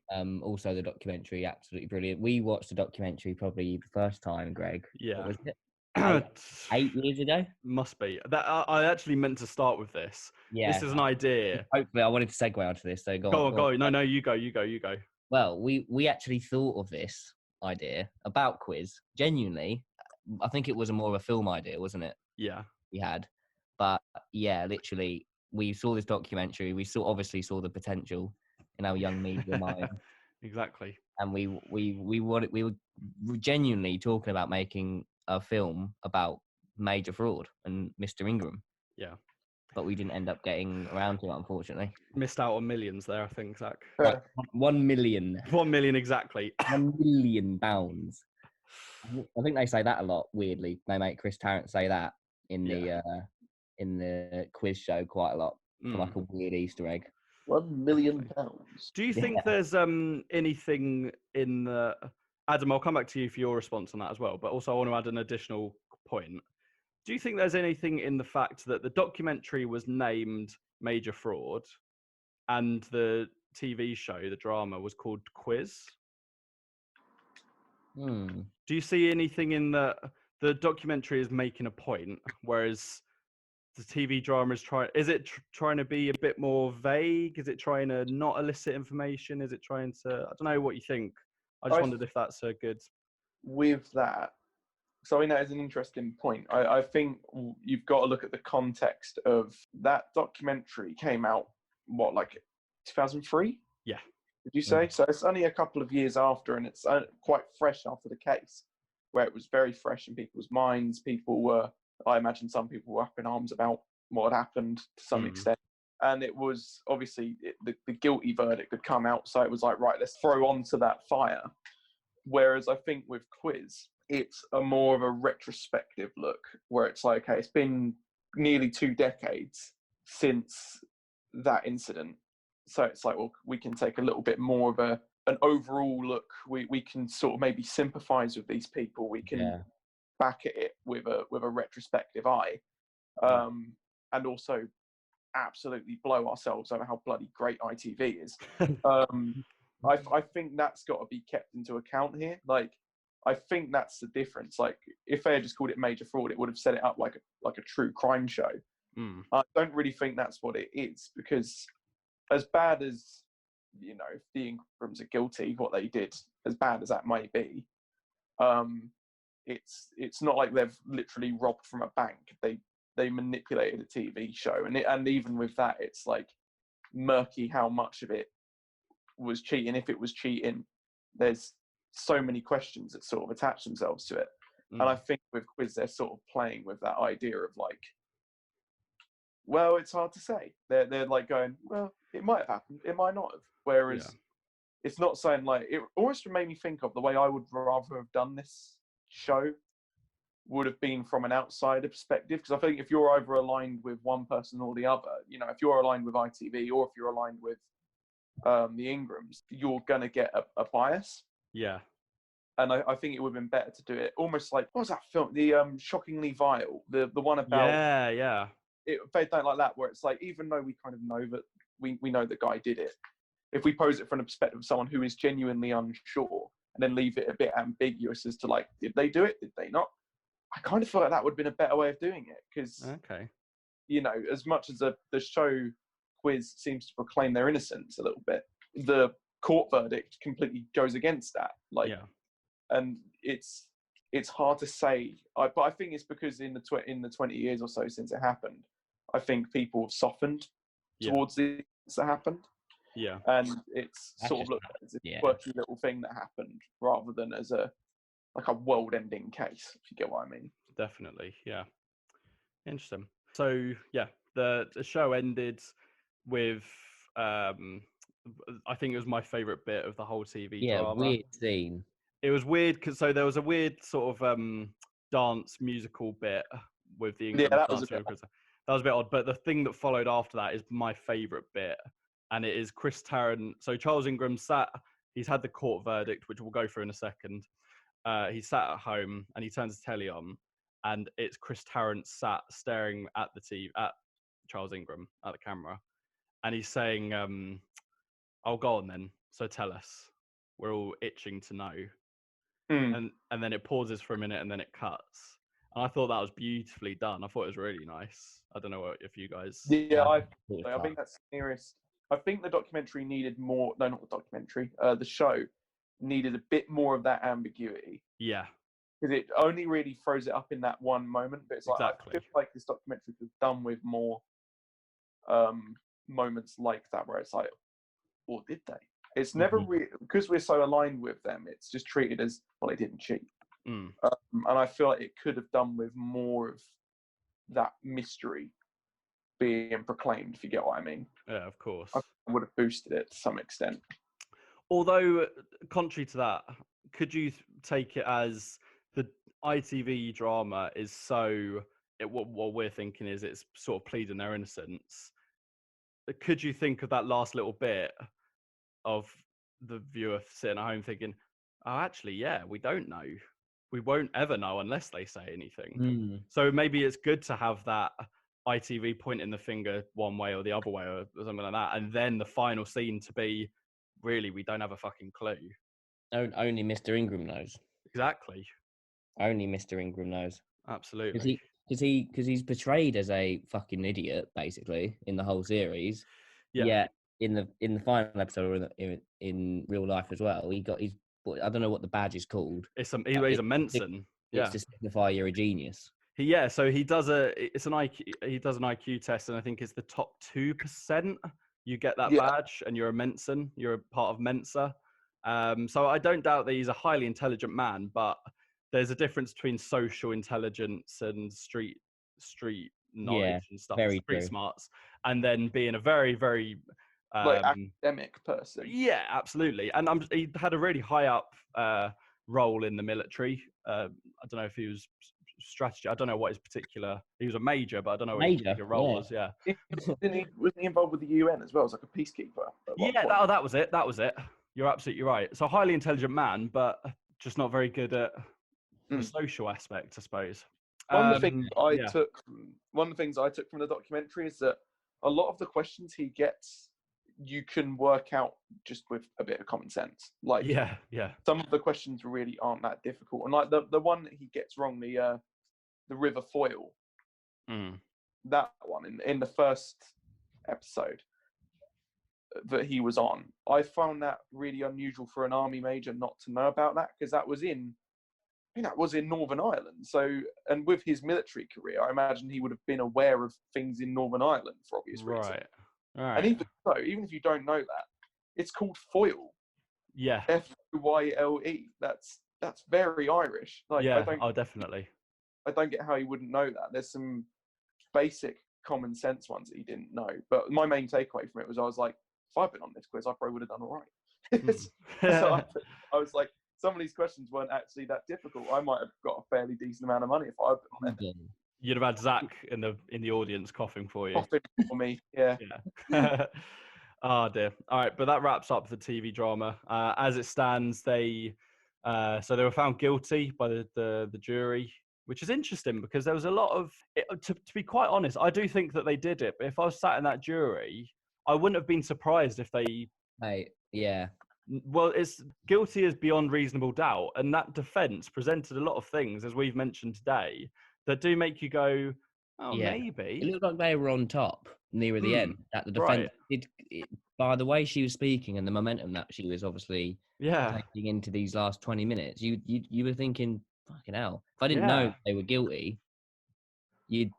Also, the documentary, absolutely brilliant. We watched the documentary probably the first time, Greg. Yeah. What was it? 8 years ago? Must be. That I actually meant to start with this. Yeah. This is an idea. Hopefully, I wanted to segue onto this, so go on. No, you go. Well, we actually thought of this idea about Quiz, genuinely. I think it was more of a film idea, wasn't it? Yeah. We had. But yeah, literally, we saw this documentary. We obviously saw the potential in our young media mind, Exactly. and we were genuinely talking about making a film about Major Fraud and Mr. Ingram. Yeah. But we didn't end up getting around to it, unfortunately. Missed out on millions there, I think, Zach. Like 1 million. 1 million exactly. £1 million. I think they say that a lot. Weirdly, they make Chris Tarrant say that in the quiz show quite a lot for like a weird Easter egg. £1 million. Do you think there's anything in the Adam? I'll come back to you for your response on that as well. But also, I want to add an additional point. Do you think there's anything in the fact that the documentary was named Major Fraud and the TV show, the drama, was called Quiz? Do you see anything in the documentary is making a point, whereas the TV drama is trying to be a bit more vague? Is it trying to not elicit information? Is it trying to, I don't know what you think. I just wondered if that's a good... With that, so I think that is an interesting point. I think you've got to look at the context of that documentary came out, what, like 2003? Yeah. Did you say? So it's only a couple of years after, and it's quite fresh after the case, where it was very fresh in people's minds. I imagine some people were up in arms about what had happened to some extent. And it was obviously the guilty verdict had come out. So it was like, right, let's throw onto that fire. Whereas I think with Quiz, it's a more of a retrospective look where it's like, okay, it's been nearly 2 decades since that incident. So it's like, well, we can take a little bit more of an overall look. We can sort of maybe sympathise with these people. We can back at it with a retrospective eye, and also absolutely blow ourselves over how bloody great ITV is. I think that's got to be kept into account here. Like, I think that's the difference. Like, if they had just called it Major Fraud, it would have set it up like a true crime show. I don't really think that's what it is, because as bad as, you know, if the Ingrams are guilty, what they did, as bad as that might be, it's not like they've literally robbed from a bank. They manipulated a TV show, and even with that, it's like murky how much of it was cheating. If it was cheating, there's so many questions that sort of attach themselves to it. And I think with Quiz, they're sort of playing with that idea of like, well, it's hard to say. They're like going, well, it might have happened, it might not have. Whereas it's not saying, like, it almost made me think of the way I would rather have done this show would have been from an outsider perspective. Because I think if you're either aligned with one person or the other, you know, if you're aligned with ITV or if you're aligned with the Ingrams, you're going to get a bias. Yeah. And I think it would have been better to do it almost like, what was that film? The Shockingly Vile, the one about... Yeah. They don't like that, where it's like, even though we kind of know that we know the guy did it, if we pose it from the perspective of someone who is genuinely unsure and then leave it a bit ambiguous as to like, did they do it? Did they not? I kind of feel like that would have been a better way of doing it, because, you know, as much as the show Quiz seems to proclaim their innocence a little bit, the court verdict completely goes against that. Like, and it's hard to say. But I think it's because in the 20 years or so since it happened, I think people have softened towards the things that happened. Yeah. And it's sort of looked at as a quirky little thing that happened rather than as a world-ending case, if you get what I mean. Definitely, yeah. Interesting. So, the show ended with, I think it was my favourite bit of the whole TV drama. Yeah, weird scene. It was weird, because there was a weird sort of dance musical bit with the Ingrams. Yeah, that was a bit odd. But the thing that followed after that is my favourite bit, and it is Chris Tarrant. So Charles Ingram he's had the court verdict, which we'll go through in a second. He sat at home and he turns the telly on, and it's Chris Tarrant sat staring at the TV, at Charles Ingram, at the camera, and he's saying, "Oh, go on then. So tell us. We're all itching to know." And then it pauses for a minute and then it cuts. And I thought that was beautifully done. I thought it was really nice. I don't know if you guys... Yeah, I think that's the nearest. I think the documentary needed more... No, not the documentary. The show needed a bit more of that ambiguity. Yeah. Because it only really throws it up in that one moment. But it's like, I feel like this documentary was done with more moments like that where it's like, or did they? It's never really, because we're so aligned with them, it's just treated as, well, they didn't cheat. And I feel like it could have done with more of that mystery being proclaimed, if you get what I mean. Yeah, of course. I would have boosted it to some extent. Although, contrary to that, could you take it as the ITV drama is so, what we're thinking is it's sort of pleading their innocence. Could you think of that last little bit of the viewer sitting at home thinking, oh, actually, yeah, we don't know. We won't ever know unless they say anything. So maybe it's good to have that ITV pointing the finger one way or the other way or something like that. And then the final scene to be, really, we don't have a fucking clue. Only Mr. Ingram knows. Exactly. Only Mr. Ingram knows. Absolutely. Because he's portrayed as a fucking idiot, basically, in the whole series. Yeah. In the final episode or in real life as well, I don't know what the badge is called. He's a Menson. It's to signify you're a genius. So he does an IQ test, and I think it's the top 2%. You get that badge, and you're a Menson. You're a part of Mensa. So I don't doubt that he's a highly intelligent man, but there's a difference between social intelligence and street knowledge and stuff, very street true. smarts, and then being a very, very like academic person. Yeah, absolutely. And he had a really high up role in the military. I don't know if he was strategy. I don't know what his particular. He was a major, but I don't know what his particular role was. Yeah. Was he involved with the UN as well as like a peacekeeper? That was it. You're absolutely right. So a highly intelligent man, but just not very good at the social aspect, I suppose. One of the things I took from the documentary is that a lot of the questions he gets, you can work out just with a bit of common sense. Like, some of the questions really aren't that difficult. And like the one that he gets wrong, the River Foyle, that one in the first episode that he was on, I found that really unusual for an army major not to know about that, because that was in Northern Ireland. So, and with his military career, I imagine he would have been aware of things in Northern Ireland for obvious reasons. Right. And even if you don't know that, it's called foil. Yeah. Foyle. That's very Irish. Like, definitely. I don't get how he wouldn't know that. There's some basic common sense ones that he didn't know. But my main takeaway from it was, I was like, if I'd been on this quiz, I probably would have done all right. So I was like, some of these questions weren't actually that difficult. I might have got a fairly decent amount of money if I'd been on it. You'd have had Zach in the audience coughing for you. Coughing for me, yeah. Oh dear. All right, but that wraps up the TV drama. As it stands, they were found guilty by the jury, which is interesting because there was a lot of. To be quite honest, I do think that they did it. But if I was sat in that jury, I wouldn't have been surprised if they. Well, it's guilty as beyond reasonable doubt, and that defence presented a lot of things, as we've mentioned today, that do make you go, maybe. It looked like they were on top near the end. That the defence, by the way she was speaking and the momentum that she was obviously taking into these last 20 minutes, you were thinking, fucking hell. If I didn't know they were guilty, you'd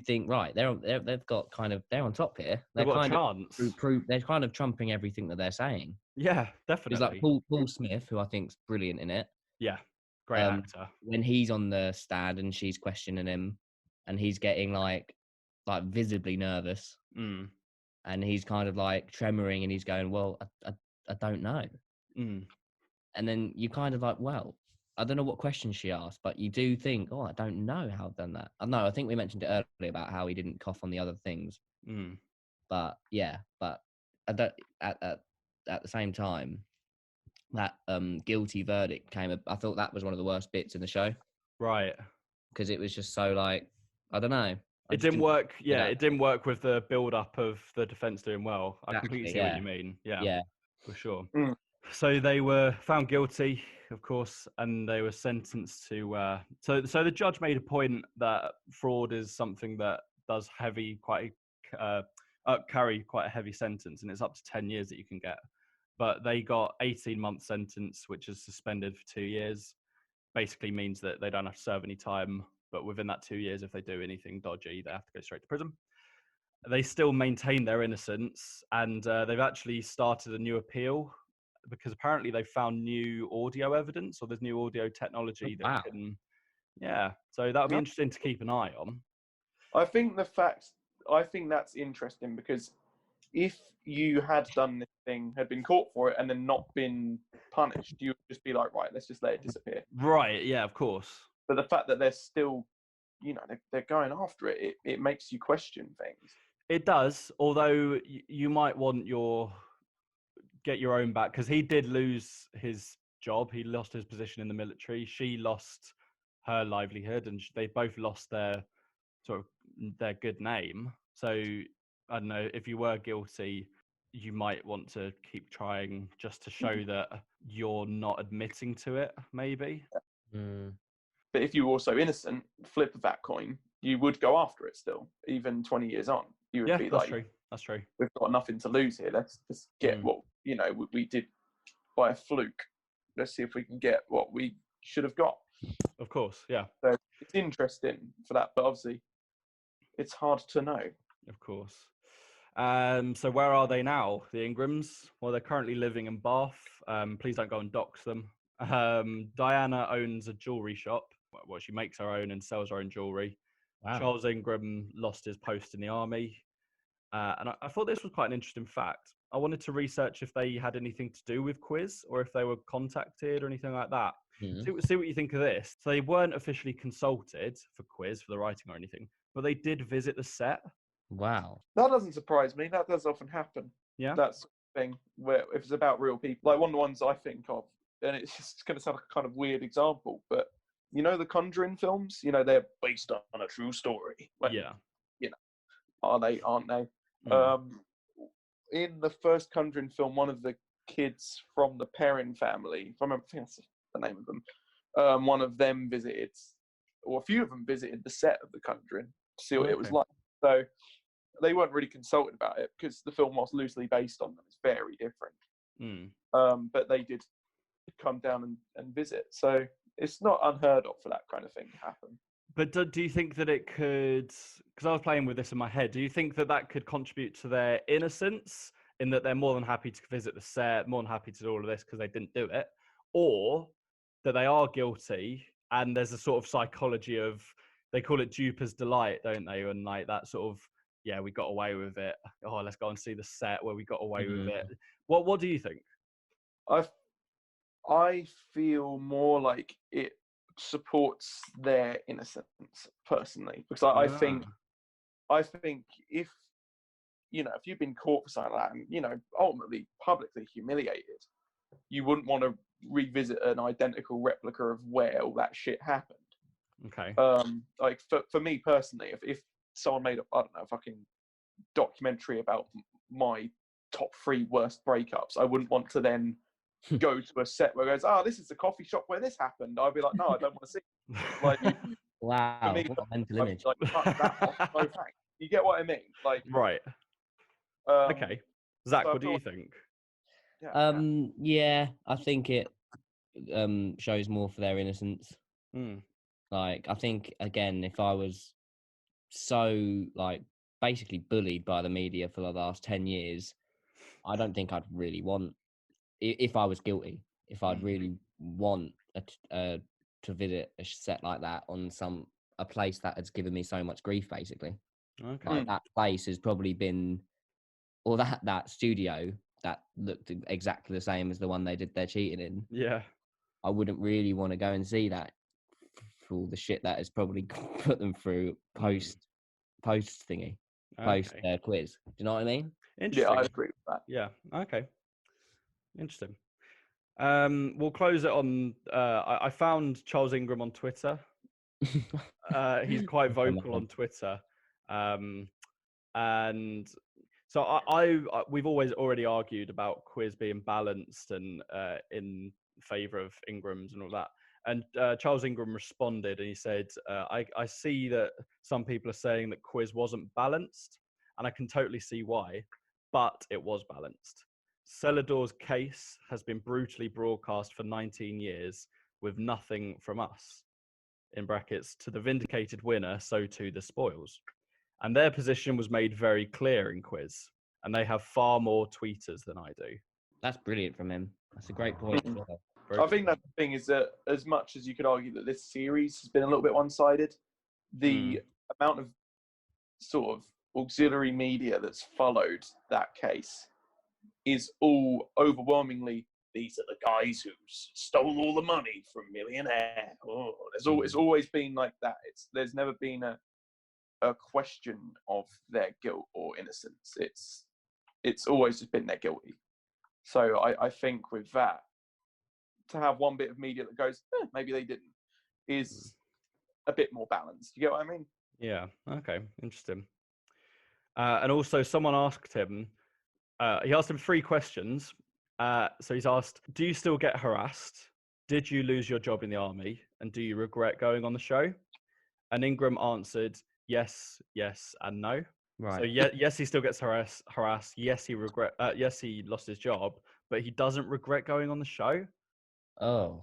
think, right, they've got kind of, they're on top here. They've got a chance. They're kind of trumping everything that they're saying. Yeah, definitely. It's like Paul Smith, who I think's brilliant in it. Yeah, great actor. When he's on the stand and she's questioning him, and he's getting like visibly nervous, and he's kind of like tremoring, and he's going, "Well, I don't know." And then you kind of like, well, I don't know what question she asked, but you do think, oh, I don't know how I've done that. No, I think we mentioned it earlier about how he didn't cough on the other things. But I don't. At the same time, that guilty verdict came. I thought that was one of the worst bits in the show. Right. Because it was just so like, I don't know. It didn't work. Yeah, it didn't work with the build-up of the defence doing well. I completely see what you mean. Yeah, for sure. So they were found guilty, of course, and they were sentenced to. So the judge made a point that fraud is something that does carry quite a heavy sentence, and it's up to 10 years that you can get. But they got 18-month sentence, which is suspended for 2 years. Basically means that they don't have to serve any time, but within that 2 years, if they do anything dodgy, they have to go straight to prison. they still maintain their innocence, and they've actually started a new appeal because apparently they found new audio evidence, or there's new audio technology that can. Yeah, so that'll be interesting to keep an eye on. I think that's interesting because if you had done this thing, had been caught for it, and then not been punished, you would just be like, right, let's just let it disappear. Right, yeah, of course. But the fact that they're still, they're going after it, it makes you question things. It does, although you might want get your own back, because he did lose his job. He lost his position in the military. She lost her livelihood, and they both lost their sort of their good name. So I don't know, if you were guilty, you might want to keep trying just to show that you're not admitting to it, maybe. But if you were also innocent, flip of that coin, you would go after it still, even 20 years on. You would be that's like, true. That's true. We've got nothing to lose here. Let's just get what, we did by a fluke. Let's see if we can get what we should have got. Of course, yeah. So it's interesting for that, but obviously it's hard to know. Of course. So where are they now? The Ingrams? Well, they're currently living in Bath. Please don't go and dox them. Diana owns a jewellery shop. Well, she makes her own and sells her own jewellery. Wow. Charles Ingram lost his post in the army. And I thought this was quite an interesting fact. I wanted to research if they had anything to do with Quiz or if they were contacted or anything like that. See what you think of this. So they weren't officially consulted for Quiz, for the writing or anything, but they did visit the set. Wow. That doesn't surprise me. That does often happen. Yeah. That sort of thing, where if it's about real people. Like one of the ones I think of, and it's just going to sound like a kind of weird example, but the Conjuring films, they're based on a true story. Yeah. Are they, aren't they? In the first Conjuring film, one of the kids from the Perrin family, I think that's the name of them, one of them visited, or a few of them visited the set of the Conjuring to see what it was like. So they weren't really consulted about it because the film was loosely based on them. It's very different. But they did come down and visit. So it's not unheard of for that kind of thing to happen. But do you think that it could, because I was playing with this in my head, do you think that could contribute to their innocence in that they're more than happy to visit the set, more than happy to do all of this because they didn't do it? Or that they are guilty and there's a sort of psychology of, they call it duper's delight, don't they? And like that sort of, yeah, we got away with it. Oh, let's go and see the set where we got away with it. What do you think? I feel more like it supports their innocence personally, because I think if you've been caught for something like that and ultimately publicly humiliated, you wouldn't want to revisit an identical replica of where all that shit happened. Okay. Like for me personally, if someone made a fucking documentary about my top 3 worst breakups, I wouldn't want to then go to a set where it goes, this is the coffee shop where this happened. I'd be like, no, I don't want to see it. Like, wow, for me, what a mental image. Like, cut that off, no thanks. You get what I mean? Like, right. Okay. Zach, so what do you think? Yeah, I think it shows more for their innocence. Like, I think, again, if I was so, like, basically bullied by the media for the last 10 years, I don't think I'd really want, if I was guilty, if I'd really want to visit a set like that on a place that has given me so much grief, basically. Okay. Like, that place has probably been, or that studio that looked exactly the same as the one they did their cheating in. Yeah. I wouldn't really want to go and see that for all the shit that has probably put them through post thingy, post quiz. Do you know what I mean? Interesting. Yeah, I agree with that. Yeah. Okay. Interesting. We'll close it on. I found Charles Ingram on Twitter. He's quite vocal on Twitter, and so we've already argued about Quiz being balanced and in favour of Ingrams and all that. And Charles Ingram responded and he said, I see that some people are saying that Quiz wasn't balanced, and I can totally see why, but it was balanced. Celador's case has been brutally broadcast for 19 years with nothing from us. In brackets, to the vindicated winner, so too the spoils. and their position was made very clear in quiz, and they have far more tweeters than I do. That's brilliant from him. That's a great point as well. I think that the thing is that as much as you could argue that this series has been a little bit one-sided, the amount of sort of auxiliary media that's followed that case is all overwhelmingly, these are the guys who stole all the money from Millionaire. Oh, it's always been like that. There's never been a question of their guilt or innocence. It's always just been they're guilty. So I think with that, to have one bit of media that goes, maybe they didn't, is a bit more balanced. You get what I mean? Yeah. Okay. Interesting. And also, someone asked him. He asked him 3 questions. So he's asked, do you still get harassed? Did you lose your job in the army? And do you regret going on the show? And Ingram answered, yes, yes, and no. Right. So yes, he still gets harassed. Yes, he lost his job, but he doesn't regret going on the show. Oh.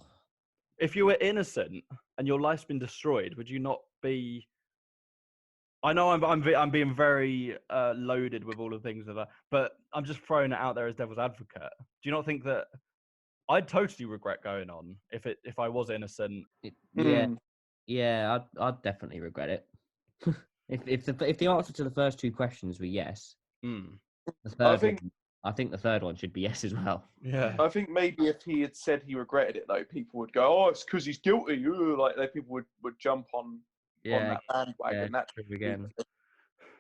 If you were innocent and your life's been destroyed, would you not be? I know I'm being very loaded with all the things of that, but I'm just throwing it out there as devil's advocate. Do you not think that I'd totally regret going on if I was innocent? Yeah, I'd definitely regret it. if the answer to the first 2 questions were yes, I think the third one should be yes as well. Yeah. I think maybe if he had said he regretted it, though, people would go, "Oh, it's because he's guilty." Like people would jump on that bandwagon. That's true again.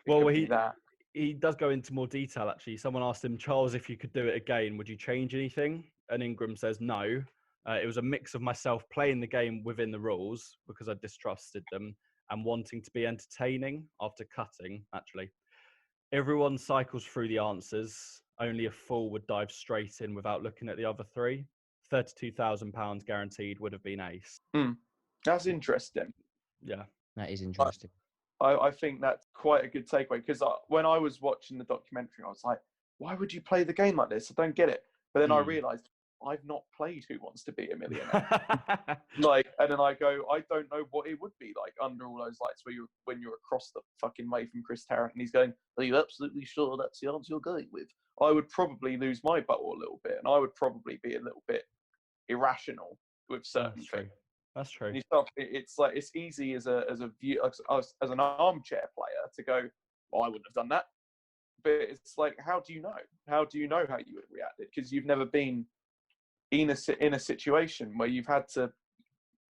Well, he does go into more detail. Actually, someone asked him, Charles, if you could do it again, would you change anything? And Ingram says no. It was a mix of myself playing the game within the rules because I distrusted them and wanting to be entertaining after cutting. Actually, everyone cycles through the answers. Only a fool would dive straight in without looking at the other 3. £32,000 guaranteed would have been ace. That's interesting. Yeah, that is interesting. I think that's quite a good takeaway because when I was watching the documentary, I was like, why would you play the game like this? I don't get it. But then I realised I've not played Who Wants to Be a Millionaire. And then I go, I don't know what it would be like under all those lights when you're across the fucking way from Chris Tarrant and he's going, are you absolutely sure that's the answer you're going with? I would probably lose my buttle a little bit and I would probably be a little bit irrational with certain things. That's true. It's like it's easy as a view as an armchair player to go, well, I wouldn't have done that. But it's like, how do you know? How do you know how you would have reacted? Because you've never been in a situation where you've had to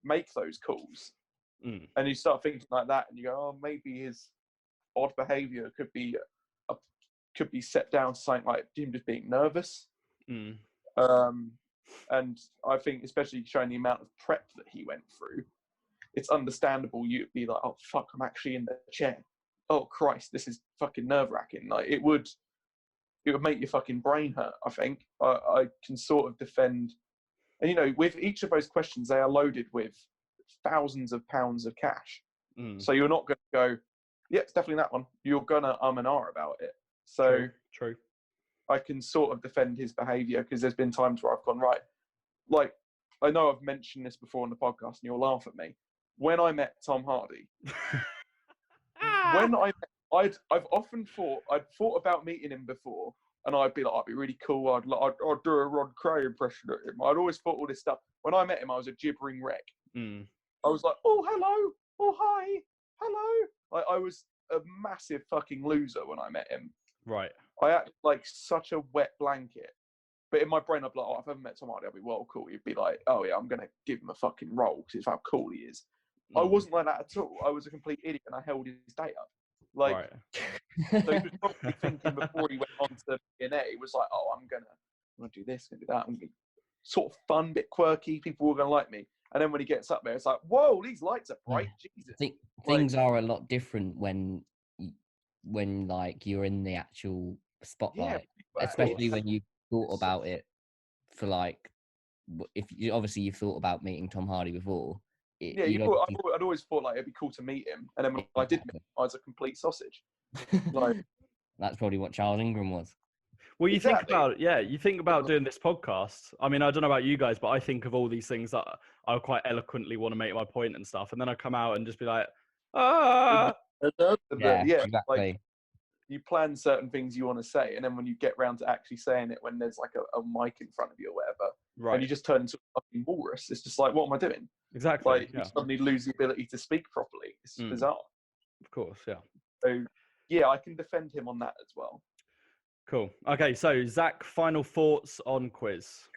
make those calls, and you start thinking like that, and you go, oh, maybe his odd behaviour could be set down to something like him just being nervous. And I think, especially showing the amount of prep that he went through, it's understandable you'd be like, oh, fuck, I'm actually in the chair. Oh, Christ, this is fucking nerve-wracking. Like, it would make your fucking brain hurt, I think. I can sort of defend... And, with each of those questions, they are loaded with thousands of pounds of cash. So you're not going to go, yeah, it's definitely that one. You're going to and ah about it. So... True. I can sort of defend his behaviour because there's been times where I've gone, right, like, I know I've mentioned this before on the podcast and you'll laugh at me. When I met Tom Hardy, I've often I'd thought about meeting him before and I'd be like, I'd be really cool. I'd do a Rod Cray impression of him. I'd always thought all this stuff. When I met him, I was a gibbering wreck. I was like, oh, hello. Oh, hi. Hello. I was a massive fucking loser when I met him. Right. I acted like such a wet blanket. But in my brain, I'd be like, oh, if I ever met Tom Hardy, I'd be well cool. You'd be like, oh, yeah, I'm going to give him a fucking role because it's how cool he is. I wasn't like that at all. I was a complete idiot and I held his day up. Like, so he was probably thinking before he went on to Millionaire, he was like, oh, I'm going to do this, going to do that. I'm going to be sort of fun, bit quirky. People are going to like me. And then when he gets up there, it's like, whoa, these lights are bright. Jesus. I think things are a lot different when like you're in the actual spotlight, especially when you thought about it for like, if you obviously you've thought about meeting Tom Hardy before. I'd always thought like it'd be cool to meet him, and then when I did meet him, I was a complete sausage. Like, that's probably what Charles Ingram was. Well, you think about doing this podcast. I mean, I don't know about you guys, but I think of all these things that I quite eloquently want to make my point and stuff, and then I come out and just be like, Yeah, exactly. like you plan certain things you want to say, and then when you get round to actually saying it, when there's like a mic in front of you or whatever, and you just turn into a fucking walrus, it's just like, what am I doing? Exactly. Like you suddenly lose the ability to speak properly. It's bizarre. Of course, yeah. So yeah, I can defend him on that as well. Cool. Okay, so Zach, final thoughts on Quiz.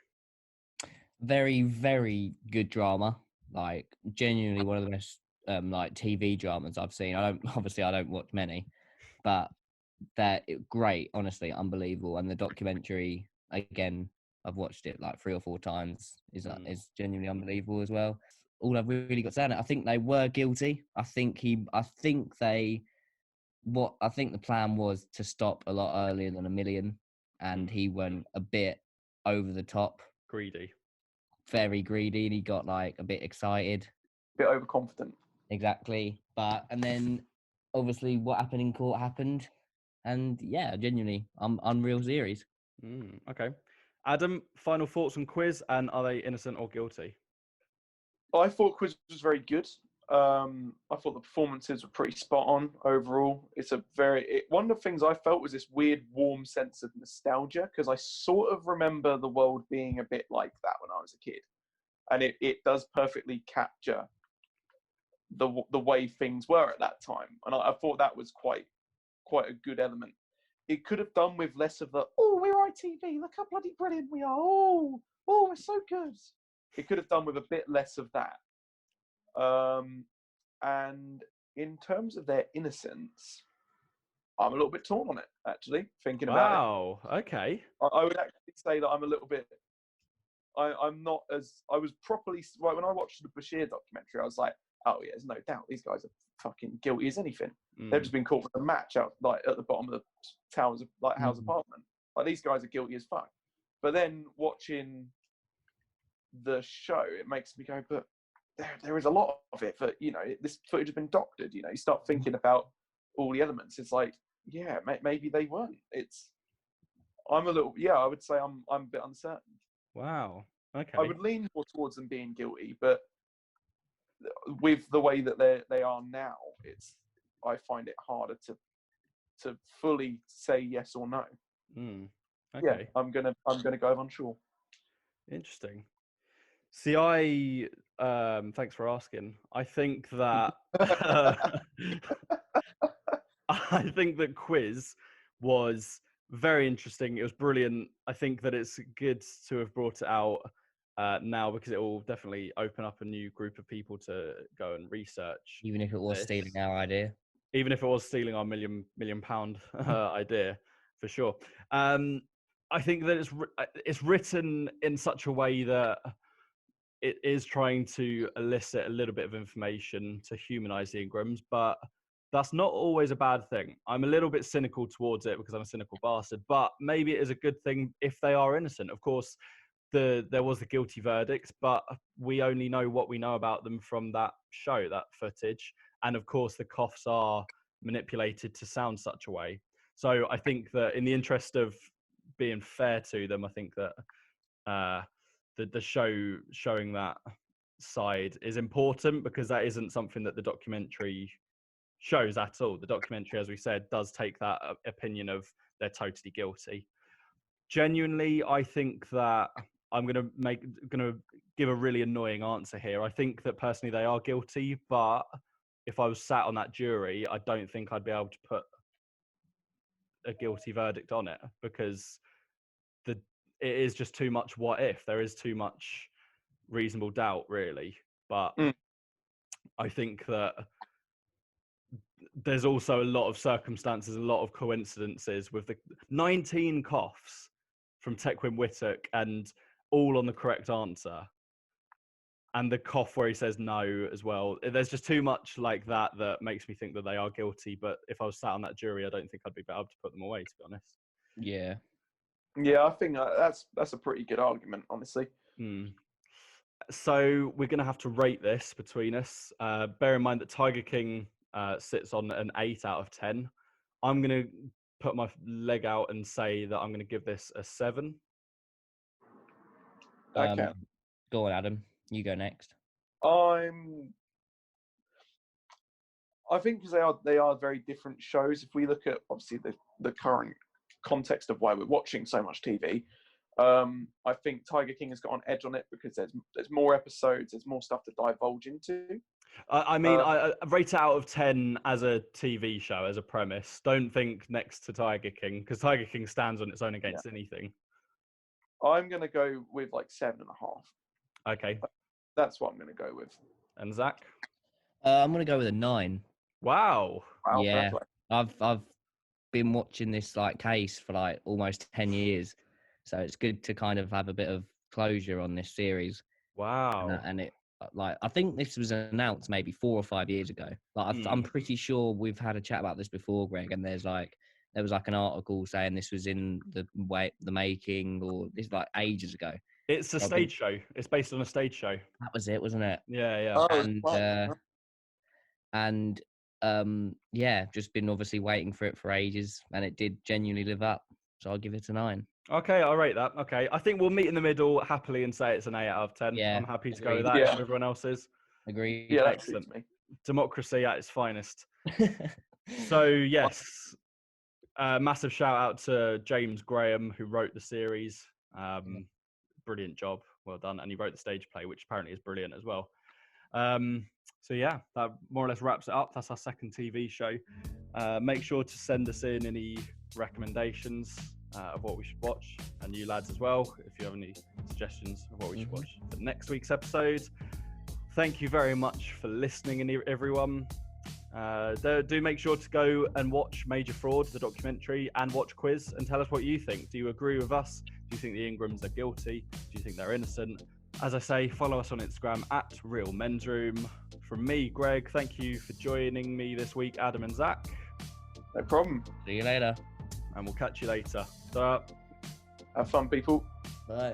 Very, very good drama. Like genuinely one of the best like TV dramas I've seen. I don't watch many, but they're great. Honestly, unbelievable. And the documentary, again, I've watched it like 3 or 4 times. Is genuinely unbelievable as well. All I've really got to say on it, I think they were guilty. I think the plan was to stop a lot earlier than $1 million, and he went a bit over the top, Greedy. very greedy, and he got like a bit excited, a bit overconfident. Exactly. And then obviously what happened in court happened, and yeah, genuinely, unreal series. Okay, Adam, final thoughts on Quiz, and are they innocent or guilty? I thought Quiz was very good. I thought the performances were pretty spot on overall. It's one of the things I felt was this weird, warm sense of nostalgia, because I sort of remember the world being a bit like that when I was a kid, and it does perfectly capture the way things were at that time, and I thought that was quite a good element. It could have done with less of the we're ITV, look how bloody brilliant we are, we're so good. It could have done with a bit less of that. And in terms of their innocence, I'm a little bit torn on it, actually, thinking about it. Wow, okay. I would actually say that I'm a little bit... I'm not as... I was properly... Right, when I watched the Bashir documentary, I was like, oh yeah, there's no doubt these guys are fucking guilty as anything. They've just been caught with a match out like at the bottom of the towers, like house apartment. Like these guys are guilty as fuck. But then watching the show, it makes me go, but there is a lot of it. But this footage has been doctored. You start thinking about all the elements. It's like, yeah, maybe they weren't. I'm a little, I would say I'm a bit uncertain. Wow. Okay. I would lean more towards them being guilty, but with the way that they are now, I find it harder to fully say yes or no. Okay. Yeah, I'm gonna go unsure. Interesting. See, thanks for asking. I think that I think that Quiz was very interesting. It was brilliant. I think that it's good to have brought it out now, because it will definitely open up a new group of people to go and research. Even if it was stealing our idea. Even if it was stealing our million pound idea, for sure. I think that it's written in such a way that it is trying to elicit a little bit of information to humanize the Ingrams, but that's not always a bad thing. I'm a little bit cynical towards it because I'm a cynical bastard, but maybe it is a good thing if they are innocent. Of course, there was the guilty verdict, but we only know what we know about them from that show, that footage. And of course, the coughs are manipulated to sound such a way. So I think that in the interest of being fair to them, I think that the show showing that side is important, because that isn't something that the documentary shows at all. The documentary, as we said, does take that opinion of they're totally guilty. Genuinely, I think that I'm gonna give a really annoying answer here. I think that personally they are guilty, but if I was sat on that jury, I don't think I'd be able to put a guilty verdict on it, because it is just too much what if. There is too much reasonable doubt, really. But I think that there's also a lot of circumstances, a lot of coincidences with the 19 coughs from Tequin Whittock, and all on the correct answer. And the cough where he says no as well. There's just too much like that makes me think that they are guilty. But if I was sat on that jury, I don't think I'd be able to put them away, to be honest. Yeah. Yeah, I think that's a pretty good argument, honestly. So we're going to have to rate this between us. Bear in mind that Tiger King sits on an 8 out of 10. I'm going to put my leg out and say that I'm going to give this a 7. Okay. Go on, Adam. You go next. I'm I think because they are very different shows. If we look at obviously the current context of why we're watching so much TV, I think Tiger King has got an edge on it because there's more episodes, there's more stuff to divulge into. I mean, I rate it out of 10 as a TV show, as a premise. Don't think next to Tiger King, because Tiger King stands on its own against anything. I'm going to go with like 7.5. Okay. That's what I'm going to go with. And Zach? I'm going to go with a 9. Wow. Yeah. I've been watching this like case for like almost 10 years. So it's good to kind of have a bit of closure on this series. Wow. And it, like, I think this was announced maybe 4 or 5 years ago. Like, I'm pretty sure we've had a chat about this before, Greg. And there was like an article saying this was in the making, or this like ages ago. It's a stage show. It's based on a stage show. That was it, wasn't it? Yeah. Oh, And yeah, just been obviously waiting for it for ages, and it did genuinely live up. So I'll give it a 9. Okay, I'll rate that. Okay, I think we'll meet in the middle happily and say it's an 8 out of 10. Yeah, I'm happy to agreed. go with that. Yeah. If everyone else is. Agreed. Yeah, that Excellent. suits me. Democracy at its finest. So yes, massive shout out to James Graham, who wrote the series. Brilliant job, well done. And he wrote the stage play, which apparently is brilliant as well. So yeah, that more or less wraps it up. That's our second TV show. Make sure to send us in any recommendations of what we should watch, and you lads as well, if you have any suggestions of what we should watch for next week's episode. Thank you very much for listening, everyone. Do make sure to go and watch Major Fraud, the documentary, and watch Quiz, and tell us what you think. Do you agree with us? Do you think the Ingrams are guilty? Do you think they're innocent? As I say, follow us on Instagram at Real Men's Room. From me, Greg, thank you for joining me this week, Adam and Zach. No problem. See you later. And we'll catch you later. Ta. Have fun, people. Bye.